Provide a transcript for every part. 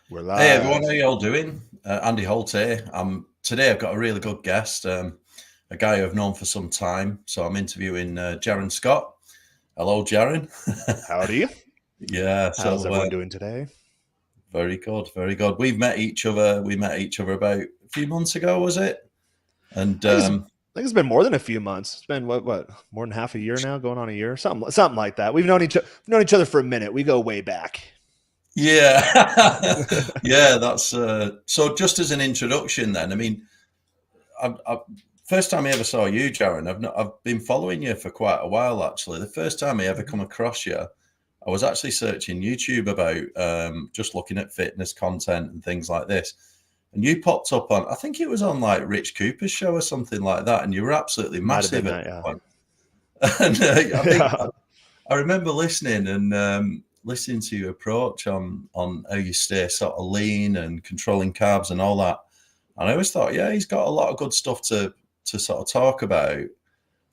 We're Hey everyone, live. how you all doing? Andy Holt here. Today I've got a really good guest, a guy who I've known for some time. So I'm interviewing Jaren Scott. Hello, Jaren. Howdy. Yeah, How's so everyone doing today? very good, very good. We've met each other. We met each other about a few months ago, was it? And I think it's been more than a few months. It's been what more than half a year now, going on a year, something like that. We've known each other for a minute. We go way back. yeah, yeah, that's so. Just as an introduction, then, I mean, first time I ever saw you, Jaren, I've been following you for quite a while actually. The first time I ever come across you, I was actually searching YouTube about just looking at fitness content and things like this. And you popped up on, I think it was on like Rich Cooper's show or something like that, and you were absolutely Might have been massive at that, the yeah. point. And I think Yeah. I remember listening and listening to your approach on how you stay sort of lean and controlling carbs and all that. And I always thought, yeah, he's got a lot of good stuff to sort of talk about.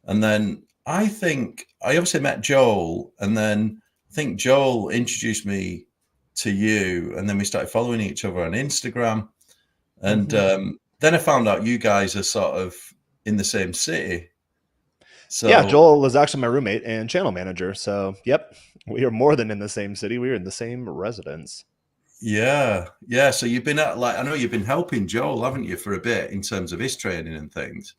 And then I think I obviously met Joel, and then I think Joel introduced me to you, and then we started following each other on Instagram. And then I found out you guys are sort of in the same city. Yeah, So Joel was actually my roommate and channel manager. So, yep, we are more than in the same city. We are in the same residence. yeah, yeah. So you've been at like I know you've been helping Joel, haven't you, for a bit in terms of his training and things.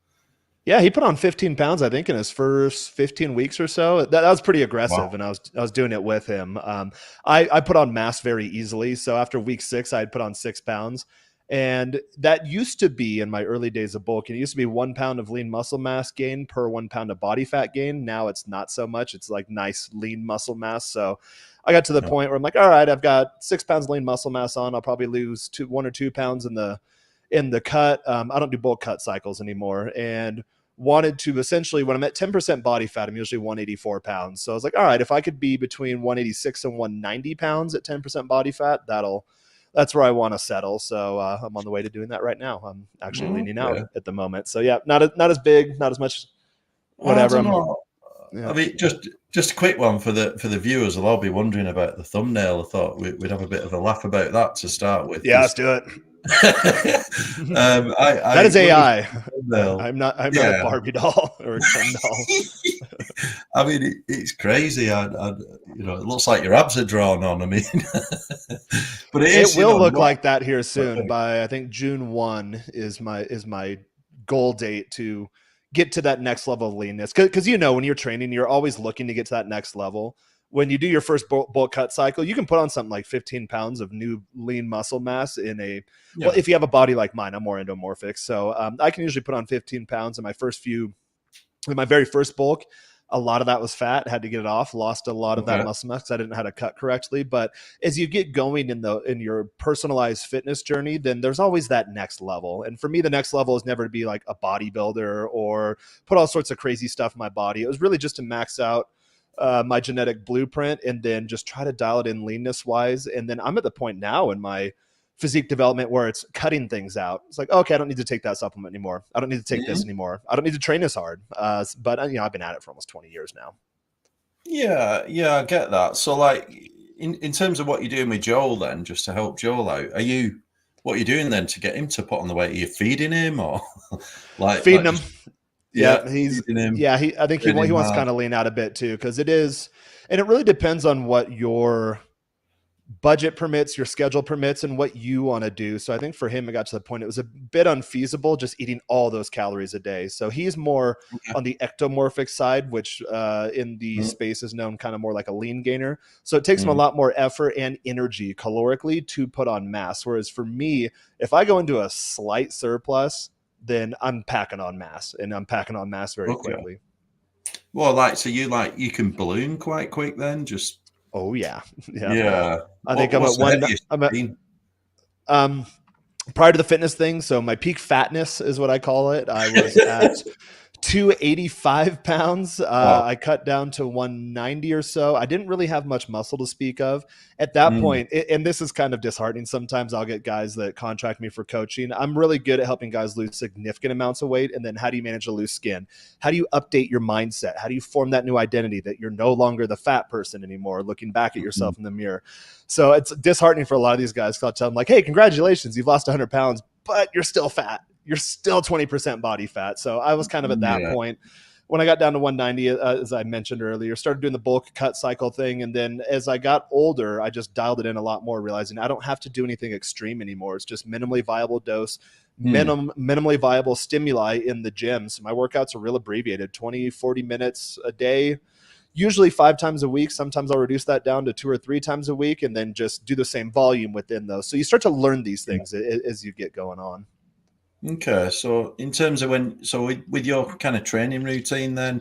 Yeah, he put on 15 pounds, I think, in his first 15 weeks or so. That was pretty aggressive, Wow. and I was doing it with him. I put on mass very easily. So after week 6, I had put on 6 pounds, and that used to be in my early days of bulking. It used to be 1 pound of lean muscle mass gain per 1 pound of body fat gain. Now it's not so much. It's like nice lean muscle mass. So I got to the Yeah. point where I'm like, all right, I've got 6 pounds lean muscle mass on. I'll probably lose 1 or 2 pounds in the cut. I don't do bulk cut cycles anymore, and wanted to essentially, when I'm at 10% body fat, I'm usually 184 pounds. So I was like, all right, if I could be between 186 and 190 pounds at 10% body fat, that's where I want to settle. So I'm on the way to doing that right now. I'm actually leaning out Okay. at the moment. So yeah, not as big, not as much, I whatever. don't know. I Yeah. mean, just a quick one for the viewers. They'll all be wondering about the thumbnail. I thought we'd have a bit of a laugh about that to start with, Yeah, let's because do it. That I is when we AI. thumbnail, I'm not a yeah. Barbie doll or a Ken doll. I mean, it's crazy. It looks like your abs are drawn on. I mean, but it It is, will look not like that here quite soon. big. By I think June 1 is my goal date to get to that next level of leanness. Because when you're training, you're always looking to get to that next level. When you do your first bulk cut cycle, you can put on something like 15 pounds of new lean muscle mass well, Yeah. if you have a body like mine, I'm more endomorphic. So I can usually put on 15 pounds in my very first bulk. A lot of that was fat, had to get it off, lost a lot of that Okay. muscle mass because I didn't know how to cut correctly. But as you get going in your personalized fitness journey, then there's always that next level. And for me, the next level is never to be like a bodybuilder or put all sorts of crazy stuff in my body. It was really just to max out my genetic blueprint and then just try to dial it in leanness wise. And then I'm at the point now in my physique development where it's cutting things out. It's like, okay, I don't need to take that supplement anymore. I don't need to take this Mhm. anymore. I don't need to train as hard. But I've been at it for almost 20 years now. Yeah, yeah, I get that. So, like, in terms of what you're doing with Joel, then, just to help Joel out, what are you doing then to get him to put on the weight? Are you feeding him, or Feeding like him. just Yeah, feeding him, I think he training wants to hard? kind of lean out a bit too, because it is, and it really depends on what your budget permits, your schedule permits, and what you want to do. So I think for him, it got to the point it was a bit unfeasible just eating all those calories a day. So he's more Okay. on the ectomorphic side, which in the Mm, space is known kind of more like a lean gainer. So it takes him a mm. lot more effort and energy calorically to put on mass. Whereas for me, if I go into a slight surplus, then I'm packing on mass, and I'm packing on mass very Okay. quickly. Well, so you can balloon quite quick then? Just Oh yeah, yeah. yeah. I think What's the heaviest I'm you've at been? prior to the fitness thing. So my peak fatness is what I call it. I was at 285 pounds. Wow. I cut down to 190 or so. I didn't really have much muscle to speak of at that Mm, point. And this is kind of disheartening. Sometimes I'll get guys that contract me for coaching. I'm really good at helping guys lose significant amounts of weight. And then how do you manage to lose skin? How do you update your mindset? How do you form that new identity that you're no longer the fat person anymore, looking back at mm, yourself in the mirror? So it's disheartening for a lot of these guys. I'll tell them like, hey, congratulations, you've lost 100 pounds, but you're still fat. You're still 20% body fat. So I was kind of at that yeah. point when I got down to 190, as I mentioned earlier, started doing the bulk cut cycle thing. And then as I got older, I just dialed it in a lot more, realizing I don't have to do anything extreme anymore. It's just minimally viable dose, Mm. minimally viable stimuli in the gym. So my workouts are real abbreviated, 20, 40 minutes a day, usually 5 times a week. Sometimes I'll reduce that down to 2 or 3 times a week and then just do the same volume within those. So you start to learn these things as you get going on. Okay, so in terms of with your kind of training routine, then,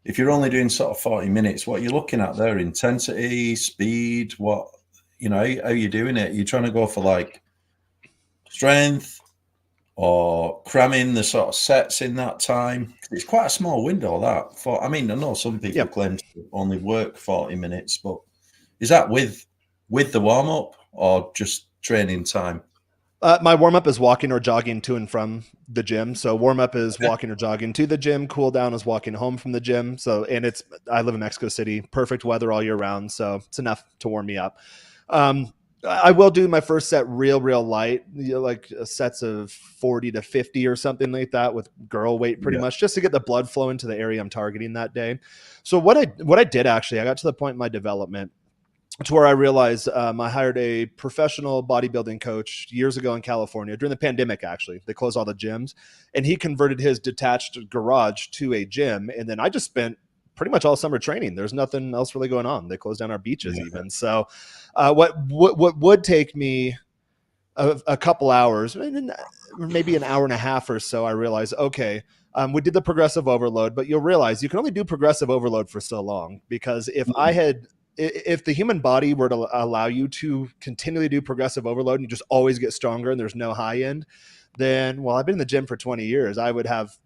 if you're only doing sort of 40 minutes, what you're looking at there, intensity, speed, what, how you doing it? You're trying to go for like strength or cramming the sort of sets in that time? It's quite a small window that. I mean, I know some people Yep. claim to only work 40 minutes, but is that with the warm up or just training time? My warm up is walking or jogging to and from the gym. So warm up is Okay. walking or jogging to the gym. Cool down is walking home from the gym. So and I live in Mexico City, perfect weather all year round. So it's enough to warm me up. I will do my first set real light, like sets of 40 to 50 or something like that with girl weight, pretty Yeah. much just to get the blood flow into the area I'm targeting that day. So what I did actually, I got to the point in my development to where I realized I hired a professional bodybuilding coach years ago in California during the pandemic. Actually, they closed all the gyms, and he converted his detached garage to a gym. And then I just spent pretty much all summer training. There's nothing else really going on. They closed down our beaches Yeah. even. So, what would take me a couple hours, maybe an hour and a half or so, I realized, okay, we did the progressive overload, but you'll realize you can only do progressive overload for so long, because Mm. if the human body were to allow you to continually do progressive overload and you just always get stronger and there's no high end, then, well, I've been in the gym for 20 years. I would have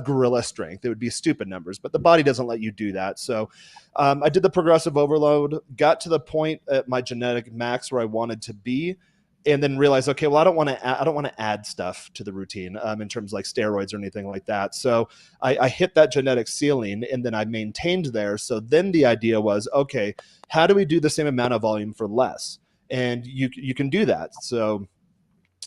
gorilla strength. It would be stupid numbers, but the body doesn't let you do that. So I did the progressive overload, got to the point at my genetic max where I wanted to be, and then realized, okay, well, I don't want to add stuff to the routine in terms of like steroids or anything like that. So I hit that genetic ceiling, and then I maintained there. So then the idea was, okay, how do we do the same amount of volume for less? And you can do that. So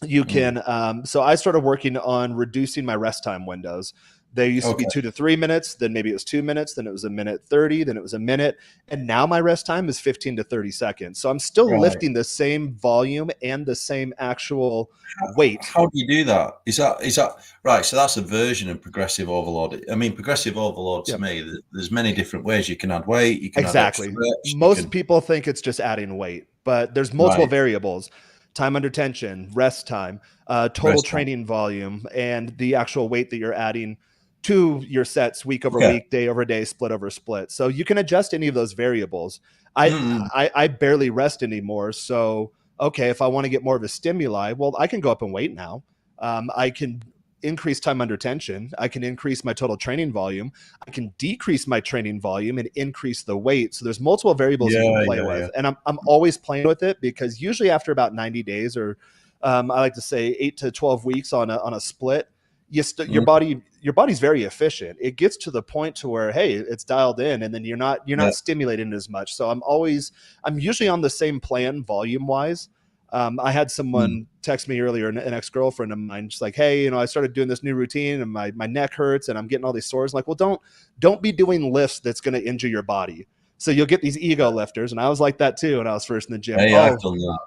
you Mm. can so I started working on reducing my rest time windows. They used to be Okay. 2 to 3 minutes, then maybe it was 2 minutes, then it was a minute 30, then it was a minute, and now my rest time is 15 to 30 seconds. So I'm still Right. lifting the same volume and the same actual weight. How do you do that? Is that right? So that's a version of progressive overload. I mean, progressive overload to Yep. me, there's many different ways you can add weight, you can add extra Exactly. reps, you Most can people think it's just adding weight, but there's multiple right variables: time under tension, rest time, total rest time. training volume, and the actual weight that you're adding to your sets week over Okay. week, day over day, split over split. So you can adjust any of those variables. I Mm, I barely rest anymore. So okay, if I want to get more of a stimuli, well, I can go up in weight now. I can increase time under tension. I can increase my total training volume. I can decrease my training volume and increase the weight. So there's multiple variables you can yeah, play yeah, yeah. with. And I'm always playing with it, because usually after about 90 days, or I like to say 8 to 12 weeks on a split, Mm, your body's very efficient. It gets to the point to where, hey, it's dialed in, and then you're yeah. not stimulating as much. So I'm usually on the same plan volume wise. I had Mm, someone text me earlier, an ex-girlfriend of mine, just like, hey, I started doing this new routine and my neck hurts and I'm getting all these sores. I'm like, well, don't be doing lifts that's going to injure your body. So you'll get these ego lifters. And I was like that too when I was first in the gym. hey, I've Oh, done that.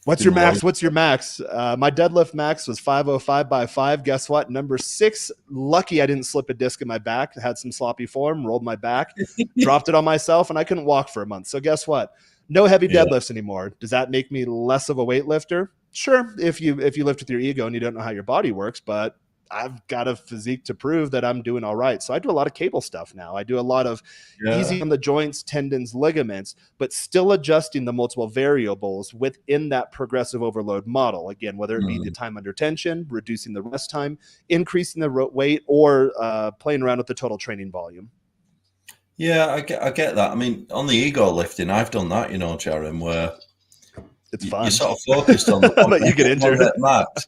what's your Done max? loads. What's your max? My deadlift max was 505 by 5. Guess what? Number 6. Lucky I didn't slip a disc in my back. Had some sloppy form, rolled my back, dropped it on myself, and I couldn't walk for a month. So guess what? No heavy Yeah, deadlifts anymore. Does that make me less of a weightlifter? Sure, if you lift with your ego and you don't know how your body works, but I've got a physique to prove that I'm doing all right. So I do a lot of cable stuff now. I do a lot of Yeah. easy on the joints, tendons, ligaments, but still adjusting the multiple variables within that progressive overload model. Again, whether it be the time under tension, reducing the rest time, increasing the weight, or playing around with the total training volume. Yeah, I get that. I mean, on the ego lifting, I've done that, you know, Jaren, where It's you're fun. sort of focused on the But you get one injured. rep max.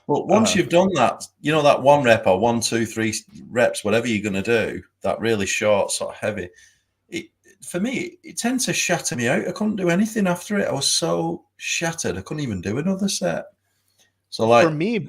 But once you've done that, you know, that 1 rep or 1, 2, 3 reps, whatever you're going to do, that really short, sort of heavy, for me, it tends to shatter me out. I couldn't do anything after it. I was so shattered. I couldn't even do another set. So, For like, me,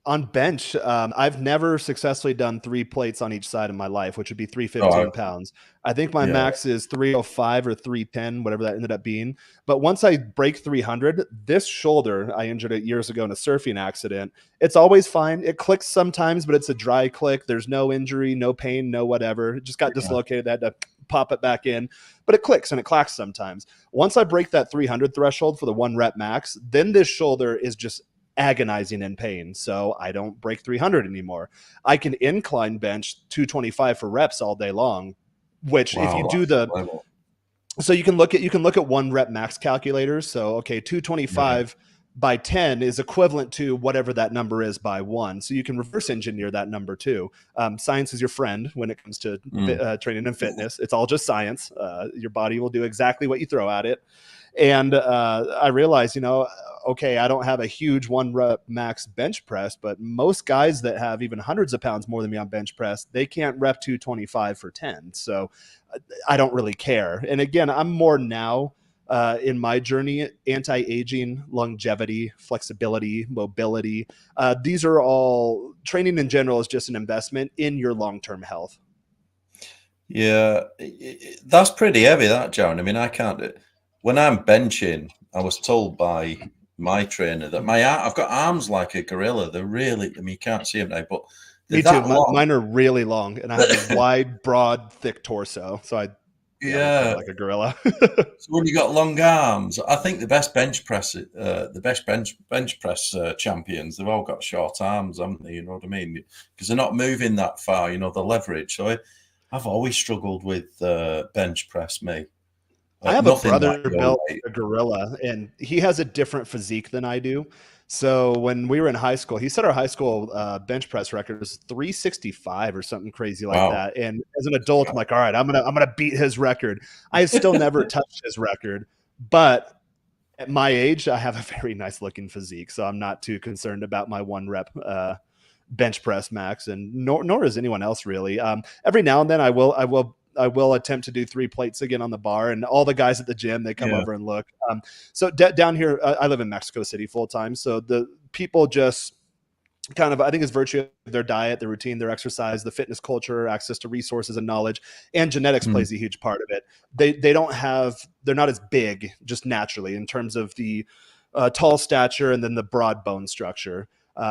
on bench, I've never successfully done 3 plates on each side of my life, which would be oh, 315 pounds. I think my yeah, max is 305 or 310, whatever that ended up being. But once I break 300, this shoulder, I injured it years ago in a surfing accident. It's always fine. It clicks sometimes, but it's a dry click. There's no injury, no pain, no whatever. It just got dislocated. I had to pop it back in, but it clicks and it clacks sometimes. Once I break that 300 threshold for the 1 rep max, then this shoulder is just agonizing in pain. So I don't break 300 anymore. I can incline bench 225 for reps all day long, which if you wow, do that's the, level. so you can look at 1 rep max calculators. So, okay, Right. 225 by 10 is equivalent to whatever that number is by 1. So you can reverse engineer that number too. Science is your friend when it comes to training and fitness. It's all just science. Your body will do exactly what you throw at it. And I realized, okay, I don't have a huge 1 rep max bench press, but most guys that have even hundreds of pounds more than me on bench press, they can't rep 225 for 10. So I don't really care. And again, I'm more now in my journey, anti-aging, longevity, flexibility, mobility. These are all, training in general is just an investment in your long-term health. Yeah, that's pretty heavy, that, Jaren. I mean, I can't. When I'm benching, I was told by my trainer that I've got arms like a gorilla. They're really, I mean, you can't see them now, but they're Me too. that long. Mine are really long, and I have a wide, broad, thick torso. So I look kind Yeah. of like a gorilla. So when you got long arms, I think the best bench press champions, they've all got short arms, haven't they? You know what I mean? Because they're not moving that far. You know, the leverage. So I've always struggled with bench press. Me, I have a nothing like brother your built weight. a gorilla, and he has a different physique than I do. So when we were in high school, he set our high school bench press record was 365 or something crazy like Wow. that. And as an adult, I'm like, all right, I'm gonna beat his record. I still never touched his record, but at my age, I have a very nice looking physique, so I'm not too concerned about my 1 rep bench press max, and nor is anyone else really. Every now and then, I will attempt to do 3 plates again on the bar, and all the guys at the gym, they come Yeah. over and look. So down here, I live in Mexico City full time, so the people just kind of, I think it's virtue of their diet, their routine, their exercise, the fitness culture, access to resources and knowledge, and genetics Hmm. plays a huge part of it. They're not as big just naturally in terms of the tall stature and then the broad bone structure.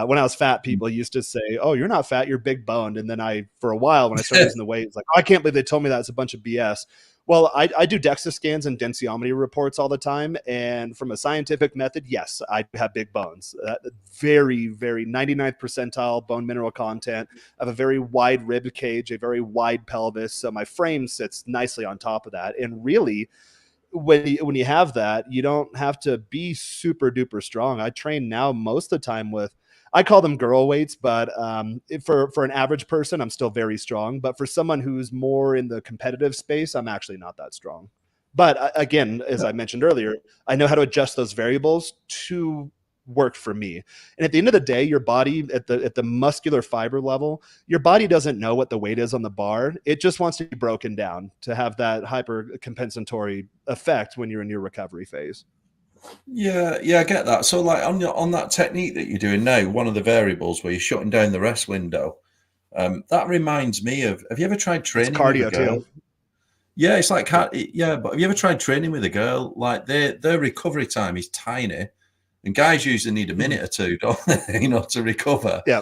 When I was fat, people used to say, "Oh, you're not fat, you're big boned." And then for a while, when I started losing the weight, it's like, "Oh, I can't believe they told me that. It's a bunch of BS." Well, I do DEXA scans and densitometry reports all the time. And from a scientific method, yes, I have big bones. Very, very 99th percentile bone mineral content. I have a very wide rib cage, a very wide pelvis. So my frame sits nicely on top of that. And really, when you have that, you don't have to be super duper strong. I train now most of the time with, I call them girl weights, but for an average person, I'm still very strong. But for someone who's more in the competitive space, I'm actually not that strong. But again, as I mentioned earlier, I know how to adjust those variables to work for me. And at the end of the day, your body at the muscular fiber level, your body doesn't know what the weight is on the bar. It just wants to be broken down to have that hyper compensatory effect when you're in your recovery phase. Yeah, yeah, I get that. So, like on that technique that you're doing now, one of the variables where you're shutting down the rest window, that reminds me of. Have you ever tried It's training with a cardio too. girl? Yeah, it's like yeah, but have you ever tried training with a girl? Like their recovery time is tiny, and guys usually need a minute or two, don't they? You know, to recover. Yeah.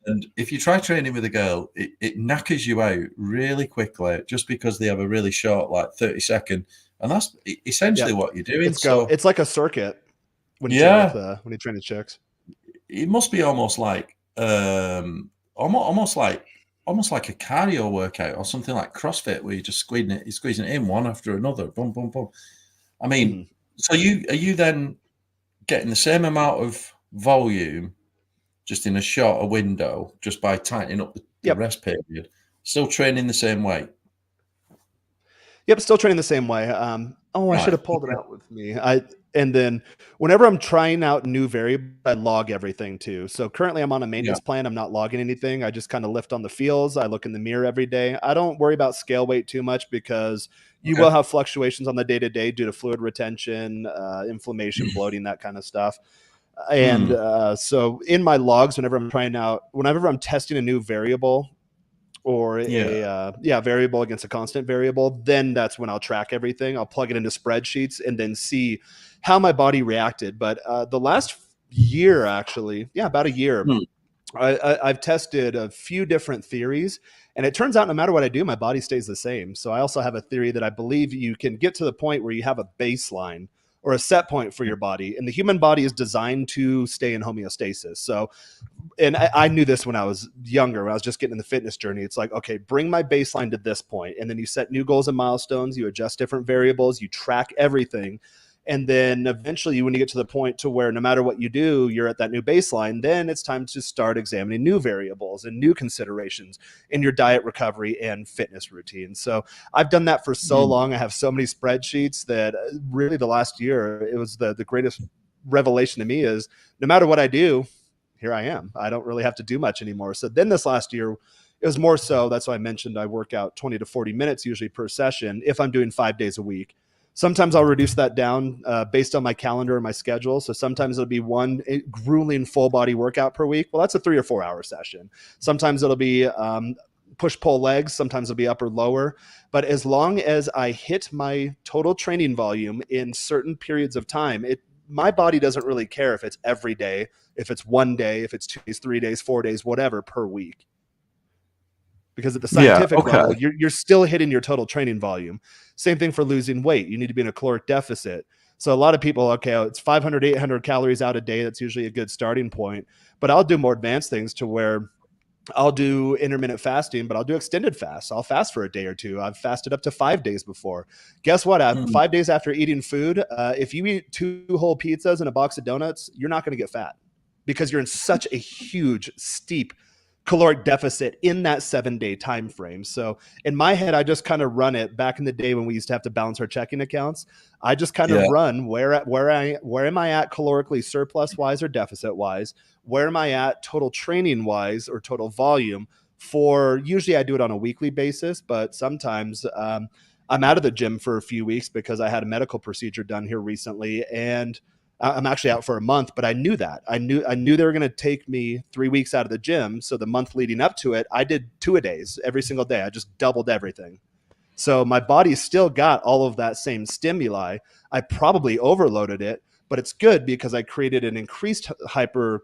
And if you try training with a girl, it knackers you out really quickly just because they have a really short, like 30-second, and that's Yeah. essentially what you're doing. So It's like a circuit when you train with yeah, when you train with chicks. it must be almost like almost like a cardio workout or something like CrossFit, where you're just squeezing it in one after another, boom, boom, boom. I mean, so are you then getting the same amount of volume just in a shorter window, just by tightening up the Yep. rest period, still training the same way? Yep, still training the same way. I should Right. have pulled it out with me. And then whenever I'm trying out new variables, I log everything too. So currently I'm on a Yeah. maintenance plan. I'm not logging anything. I just kind of lift on the feels. I look in the mirror every day. I don't worry about scale weight too much because you will Okay. have fluctuations on the day to day due to fluid retention, inflammation, bloating, that kind of stuff. And Hmm. so in my logs, whenever I'm testing a new variable, or Yeah. a variable against a constant variable, then that's when I'll track everything. I'll plug it into spreadsheets and then see how my body reacted. But the last year, actually, about a year, Hmm. I've tested a few different theories, and it turns out no matter what I do, my body stays the same. So I also have a theory that I believe you can get to the point where you have a baseline or a set point for your body, and the human body is designed to stay in homeostasis. So, and I knew this when I was younger, when I was just getting in the fitness journey. It's like, okay, bring my baseline to this point, and then you set new goals and milestones, you adjust different variables, you track everything. And then eventually when you get to the point to where no matter what you do, you're at that new baseline, then it's time to start examining new variables and new considerations in your diet, recovery, and fitness routine. So I've done that for so Hmm. long. I have so many spreadsheets that really the last year, it was the greatest revelation to me is no matter what I do, here I am. I don't really have to do much anymore. So then this last year, it was more so. That's why I mentioned I work out 20 to 40 minutes usually per session if I'm doing 5 days a week. Sometimes I'll reduce that down based on my calendar and my schedule. So sometimes it'll be one grueling full body workout per week. Well, that's a 3 or 4 hour session. Sometimes it'll be push pull legs. Sometimes it'll be upper lower. But as long as I hit my total training volume in certain periods of time, my body doesn't really care if it's every day, if it's one day, if it's 2 days, 3 days, 4 days, whatever per week. Because at the Yeah. scientific Okay. level, you're still hitting your total training volume. Same thing for losing weight. You need to be in a caloric deficit. So a lot of people, okay, it's 500, 800 calories out a day. That's usually a good starting point. But I'll do more advanced things to where I'll do intermittent fasting, but I'll do extended fasts. I'll fast for a day or two. I've fasted up to 5 days before. Guess what? Hmm. 5 days after eating food, if you eat 2 whole pizzas and a box of donuts, you're not going to get fat because you're in such a huge, steep caloric deficit in that 7 day time frame. So in my head, I just kind of run it back in the day when we used to have to balance our checking accounts. I just kind Yeah. of run where am I at calorically surplus wise or deficit wise? Where am I at total training wise or total volume? For usually I do it on a weekly basis, but sometimes I'm out of the gym for a few weeks because I had a medical procedure done here recently, and I'm actually out for a month. But I knew that I knew they were going to take me 3 weeks out of the gym. So the month leading up to it, I did 2 a days every single day. I just doubled everything. So my body still got all of that same stimuli. I probably overloaded it, but it's good because I created an increased hyper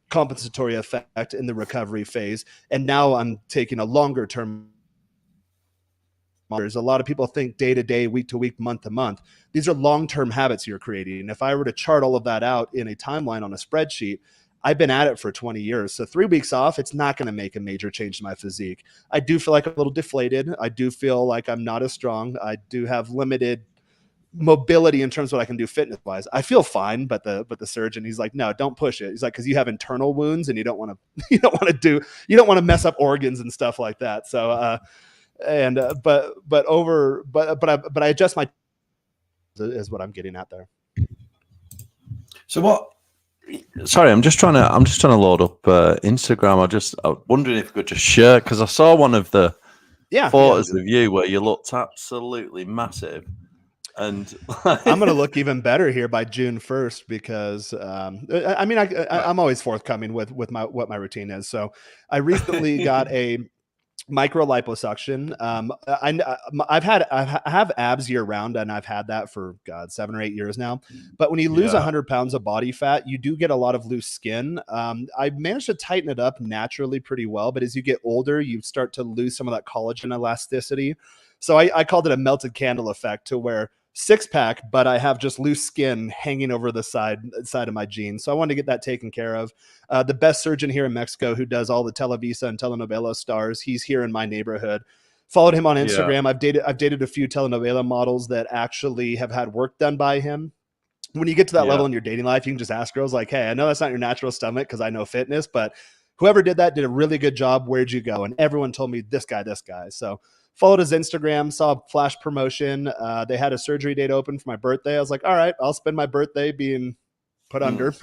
compensatory effect in the recovery phase. And now I'm taking a longer term. A lot of people think day to day, week to week, month to month. These are long term habits you're creating. And if I were to chart all of that out in a timeline on a spreadsheet, I've been at it for 20 years. So 3 weeks off, it's not going to make a major change to my physique. I do feel like I'm a little deflated. I do feel like I'm not as strong. I do have limited mobility in terms of what I can do fitness wise. I feel fine, but the surgeon, he's like, no, don't push it. He's like, because you have internal wounds and you don't want to you don't want to mess up organs and stuff like that. So and but I adjust my is what I'm getting at there. So what? Sorry, I'm just trying to load up Instagram. I was wondering if you could just share, because I saw one of the photos of you where you looked absolutely massive. And I'm going to look even better here by June 1st because I mean I'm always forthcoming with what my routine is. So I recently got a micro liposuction. I have abs year round, and I've had that for 7 or 8 years now. But when you lose 100 pounds of body fat, you do get a lot of loose skin. I managed to tighten it up naturally pretty well, but as you get older, you start to lose some of that collagen elasticity. So I called it a melted candle effect, to where six pack, but I have just loose skin hanging over the side of my jeans. So I wanted to get that taken care of. The best surgeon here in Mexico who does all the Televisa and telenovela stars, he's here in my neighborhood. Followed him on Instagram. I've dated a few telenovela models that actually have had work done by him. When you get to that level in your dating life, you can just ask girls like, hey, I know that's not your natural stomach because I know fitness, but whoever did that did a really good job. Where'd you go? And everyone told me this guy. So followed his Instagram, saw a flash promotion. They had a surgery date open for my birthday. I was like, all right, I'll spend my birthday being put under.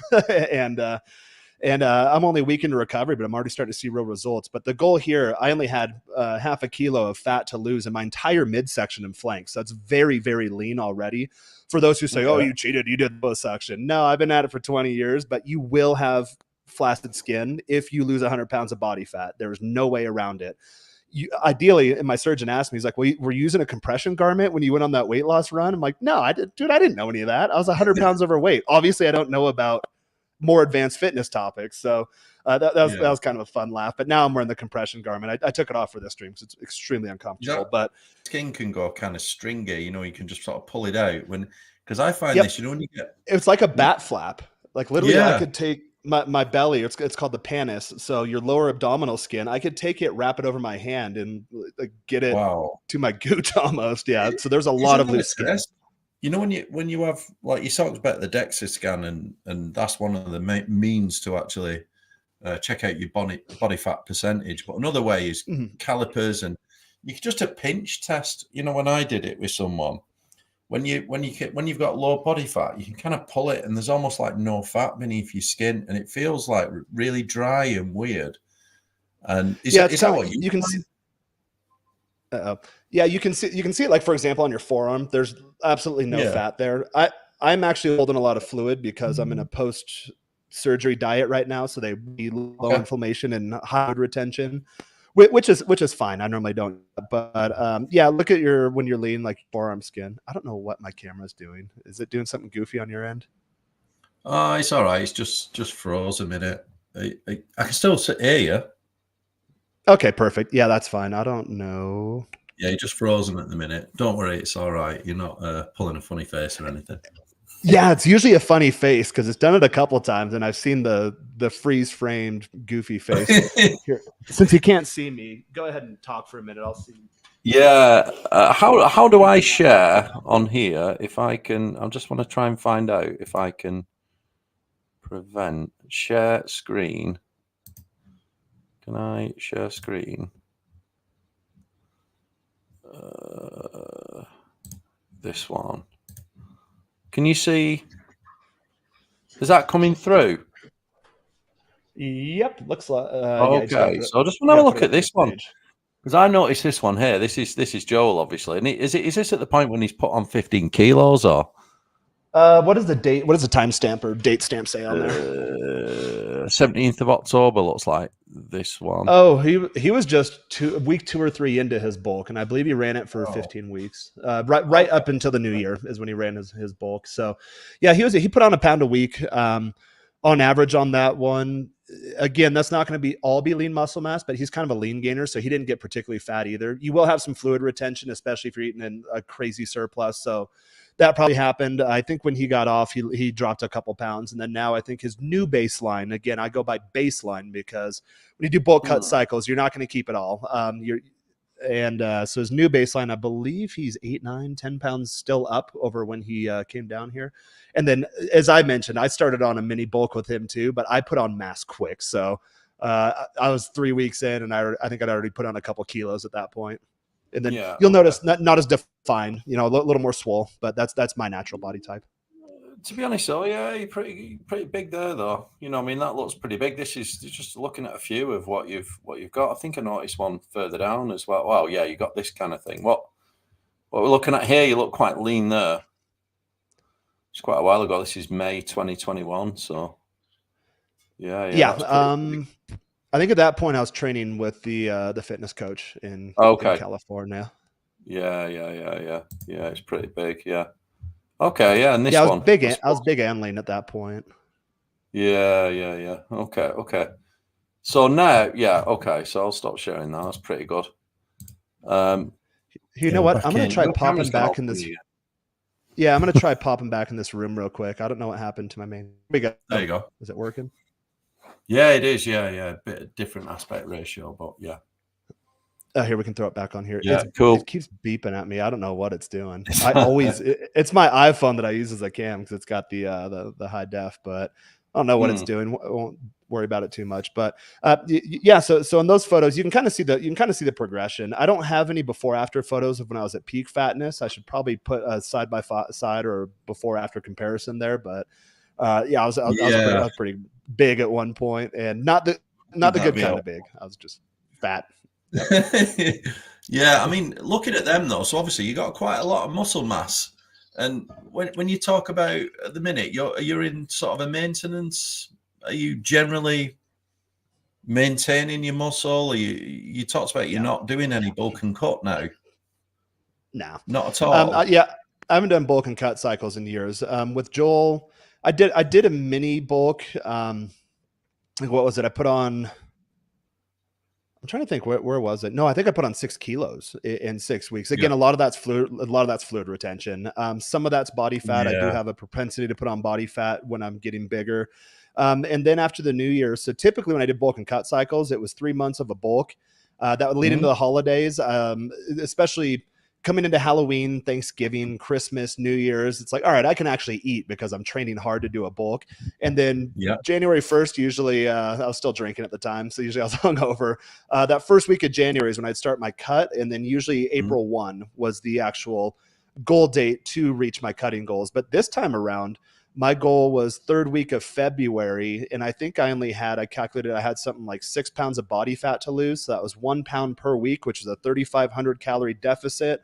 and I'm only a week into recovery, but I'm already starting to see real results. But the goal here, I only had half a kilo of fat to lose in my entire midsection and flanks. So it's very, very lean already. For those who say, oh, you cheated, you did liposuction. No, I've been at it for 20 years, but you will have flaccid skin if you lose 100 pounds of body fat. There's no way around it. Ideally, and my surgeon asked me, he's like, well, were you using a compression garment when you went on that weight loss run? I'm like, no, I didn't know any of that. I was 100 pounds overweight. Obviously, I don't know about more advanced fitness topics. So that was kind of a fun laugh. But now I'm wearing the compression garment. I took it off for this stream because it's extremely uncomfortable. But skin can go kind of stringy. You can just sort of pull it out because I find this. When you get, it's like a bat flap. Like literally, I could take my belly. It's called the pannus. So your lower abdominal skin. I could take it, wrap it over my hand, and get it to my gooch almost. Yeah. So there's a lot of loose skin. When you have, like you talked about the DEXA scan, and that's one of the means to actually check out your body fat percentage. But another way is calipers, and you can just a pinch test. When I did it with someone, when you've got low body fat, you can kind of pull it, and there's almost like no fat beneath your skin, and it feels like really dry and weird. And is that what you can see? Yeah, you can see it, like, for example, on your forearm. There's absolutely no fat there. I'm actually holding a lot of fluid because I'm in a post-surgery diet right now, so they need low inflammation and high fluid retention, which is fine. I normally don't, but look at when you're lean, like forearm skin. I don't know what my camera's doing. Is it doing something goofy on your end? It's all right. It's just froze a minute. I can still hear you. Okay, perfect. Yeah, that's fine. I don't know. Yeah, you're just frozen at the minute. Don't worry, it's all right. You're not pulling a funny face or anything. Yeah, it's usually a funny face because it's done it a couple of times, and I've seen the freeze framed goofy face. Here, since you can't see me, go ahead and talk for a minute. I'll see. Yeah, how do I share on here? If I can, I just want to try and find out if I can prevent share screen. Can I share screen? This one. Can you see? Is that coming through? Yep, looks like. Okay, so I just want to have a look at this one because I noticed this one here. This is Joel, obviously, and is this at the point when he's put on 15 kilos or? What is the date? What does the timestamp or date stamp say on there? 17th of October looks like this one. Oh, he was just week 2 or 3 into his bulk, and I believe he ran it for 15 weeks. Right up until the new year is when he ran his bulk. So, yeah, he put on a pound a week on average on that one. Again, that's not going to be lean muscle mass, but he's kind of a lean gainer, so he didn't get particularly fat either. You will have some fluid retention, especially if you're eating in a crazy surplus. So that probably happened. I think when he got off, he dropped a couple pounds. And then now I think his new baseline, again, I go by baseline because when you do bulk cut cycles, you're not going to keep it all. So his new baseline, I believe he's 8, 9, 10 pounds still up over when he came down here. And then, as I mentioned, I started on a mini bulk with him too, but I put on mass quick. So I was 3 weeks in, and I think I'd already put on a couple kilos at that point. And then you'll notice not as defined, a little more swole, but that's my natural body type. To be honest, though, yeah, you're pretty big there, though. That looks pretty big. This is just looking at a few of what you've got. I think I noticed one further down as well. Wow, yeah, you got this kind of thing. What we're looking at here, you look quite lean there. It's quite a while ago. This is May 2021, so yeah. I think at that point I was training with the fitness coach in California. Yeah. It's pretty big. Yeah. Okay. Yeah. And this one. I was big and lean at that point. Yeah. Okay. So now, okay. So I'll stop sharing that. That's pretty good. You know what? I'm going to try popping back in this. Yeah, I'm gonna try popping back in this room real quick. I don't know what happened to my main. Here we go. There you go. Is it working? Yeah, it is. Yeah. A bit of different aspect ratio, but yeah. Oh, here we can throw it back on here. Yeah, cool. It keeps beeping at me. I don't know what it's doing. I always it's my iPhone that I use as a cam because it's got the high def, but I don't know what it's doing. I won't worry about it too much. But yeah, so in those photos, you can kind of see the progression. I don't have any before after photos of when I was at peak fatness. I should probably put a side by side or before after comparison there. But yeah, I was pretty big at one point, and not the good kind of big. I was just fat. Yeah, I mean, looking at them though, so obviously you got quite a lot of muscle mass, and when you talk about at the minute, you're in sort of a maintenance. Are you generally maintaining your muscle? Or you talked about you're not doing any bulk and cut now. No, not at all. Yeah, I haven't done bulk and cut cycles in years. With Joel, I did a mini bulk. Like what was it? I put on. I'm trying to think where was it? No, I think I put on 6 kilos in 6 weeks. Again, a lot of that's fluid retention. Some of that's body fat. I do have a propensity to put on body fat when I'm getting bigger. And then after the new year, so typically when I did bulk and cut cycles, it was 3 months of a bulk that would lead into the holidays, especially coming into Halloween, Thanksgiving, Christmas, New Year's. It's like, all right, I can actually eat because I'm training hard to do a bulk. And then January 1st, usually I was still drinking at the time. So usually I was hungover. That first week of January is when I'd start my cut. And then usually April 1 was the actual goal date to reach my cutting goals. But this time around, my goal was third week of February. And I think I calculated I had something like 6 pounds of body fat to lose. So that was 1 pound per week, which is a 3,500 calorie deficit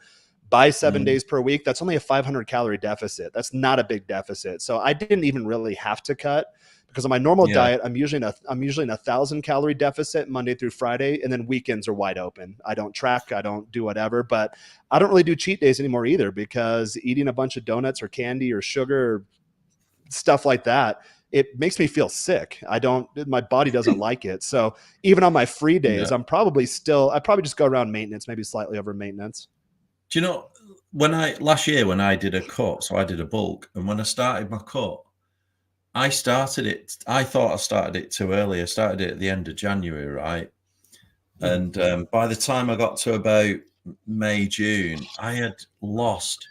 by 7 days per week. That's only a 500 calorie deficit. That's not a big deficit. So I didn't even really have to cut because on my normal diet, I'm usually in a 1,000 calorie deficit Monday through Friday. And then weekends are wide open. I don't track, I don't do whatever, but I don't really do cheat days anymore either because eating a bunch of donuts or candy or sugar or stuff like that, it makes me feel sick. My body doesn't like it. So even on my free days, I probably just go around maintenance, maybe slightly over maintenance. Do you know, last year when I did a cut, so I did a bulk, and when I started my cut, I thought I started it too early. I started it at the end of January, right? And by the time I got to about May, June, I had lost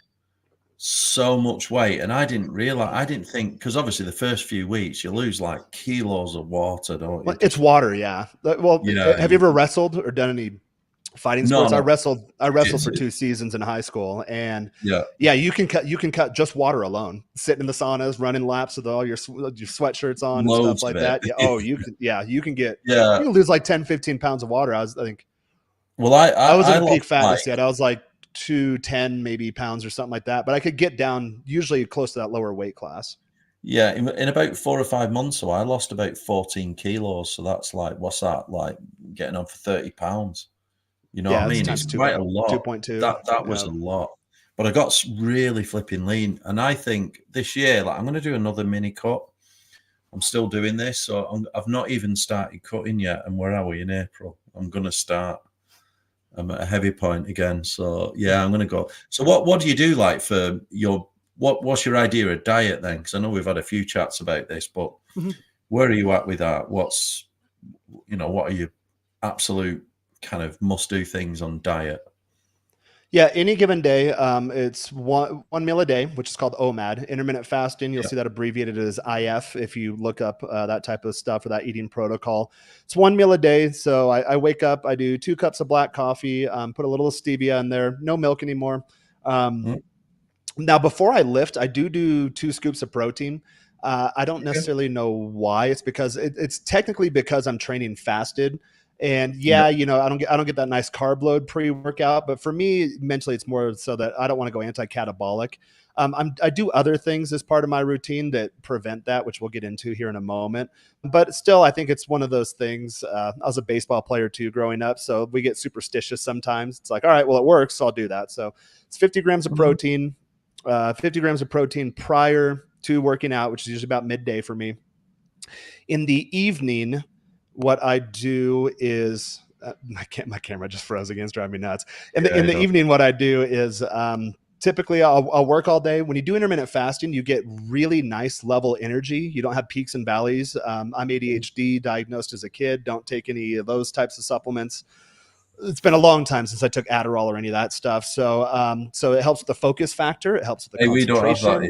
so much weight, and I didn't think, because obviously the first few weeks you lose like kilos of water, don't you? Well, it's water, yeah. Well, have you ever wrestled or done any fighting sports? No. I wrestled for 2 seasons in high school, and you can cut just water alone, sitting in the saunas, running laps with all your sweatshirts on and stuff like that. You can lose like 10-15 pounds of water. I think I wasn't peak fatness yet. I was like 210 maybe pounds or something like that, but I could get down usually close to that lower weight class. Yeah, in about 4 or 5 months, so I lost about 14 kilos. So that's like, what's that like? Getting on for 30 pounds. You know what I mean? It's quite a lot. 2.2. That was a lot. But I got really flipping lean, and I think this year, like, I'm going to do another mini cut. I'm still doing this, so I've not even started cutting yet. And where are we in April? I'm going to start. I'm at a heavy point again. So yeah, I'm going to go. So what do you do like for your, what's your idea of diet then? Because I know we've had a few chats about this, but where are you at with that? What are your absolute kind of must do things on diet? Yeah, any given day, it's one meal a day, which is called OMAD, intermittent fasting. You'll see that abbreviated as IF if you look up that type of stuff or that eating protocol. It's 1 meal a day. So I wake up, I do 2 cups of black coffee, put a little stevia in there, no milk anymore. Now, before I lift, I do 2 scoops of protein. I don't necessarily know why. It's because it's technically because I'm training fasted. And I don't get that nice carb load pre-workout, but for me, mentally, it's more so that I don't want to go anti-catabolic. I do other things as part of my routine that prevent that, which we'll get into here in a moment. But still, I think it's one of those things. I was a baseball player too growing up, so we get superstitious sometimes. It's like, all right, well, it works, so I'll do that. So it's 50 grams of protein, 50 grams of protein prior to working out, which is usually about midday for me. In the evening, what I do is my camera just froze again. It's driving me nuts. In the evening, what I do is typically I'll work all day. When you do intermittent fasting, you get really nice level energy. You don't have peaks and valleys. I'm ADHD diagnosed as a kid. Don't take any of those types of supplements. It's been a long time since I took Adderall or any of that stuff. So, so it helps with the focus factor. It helps with the concentration. We don't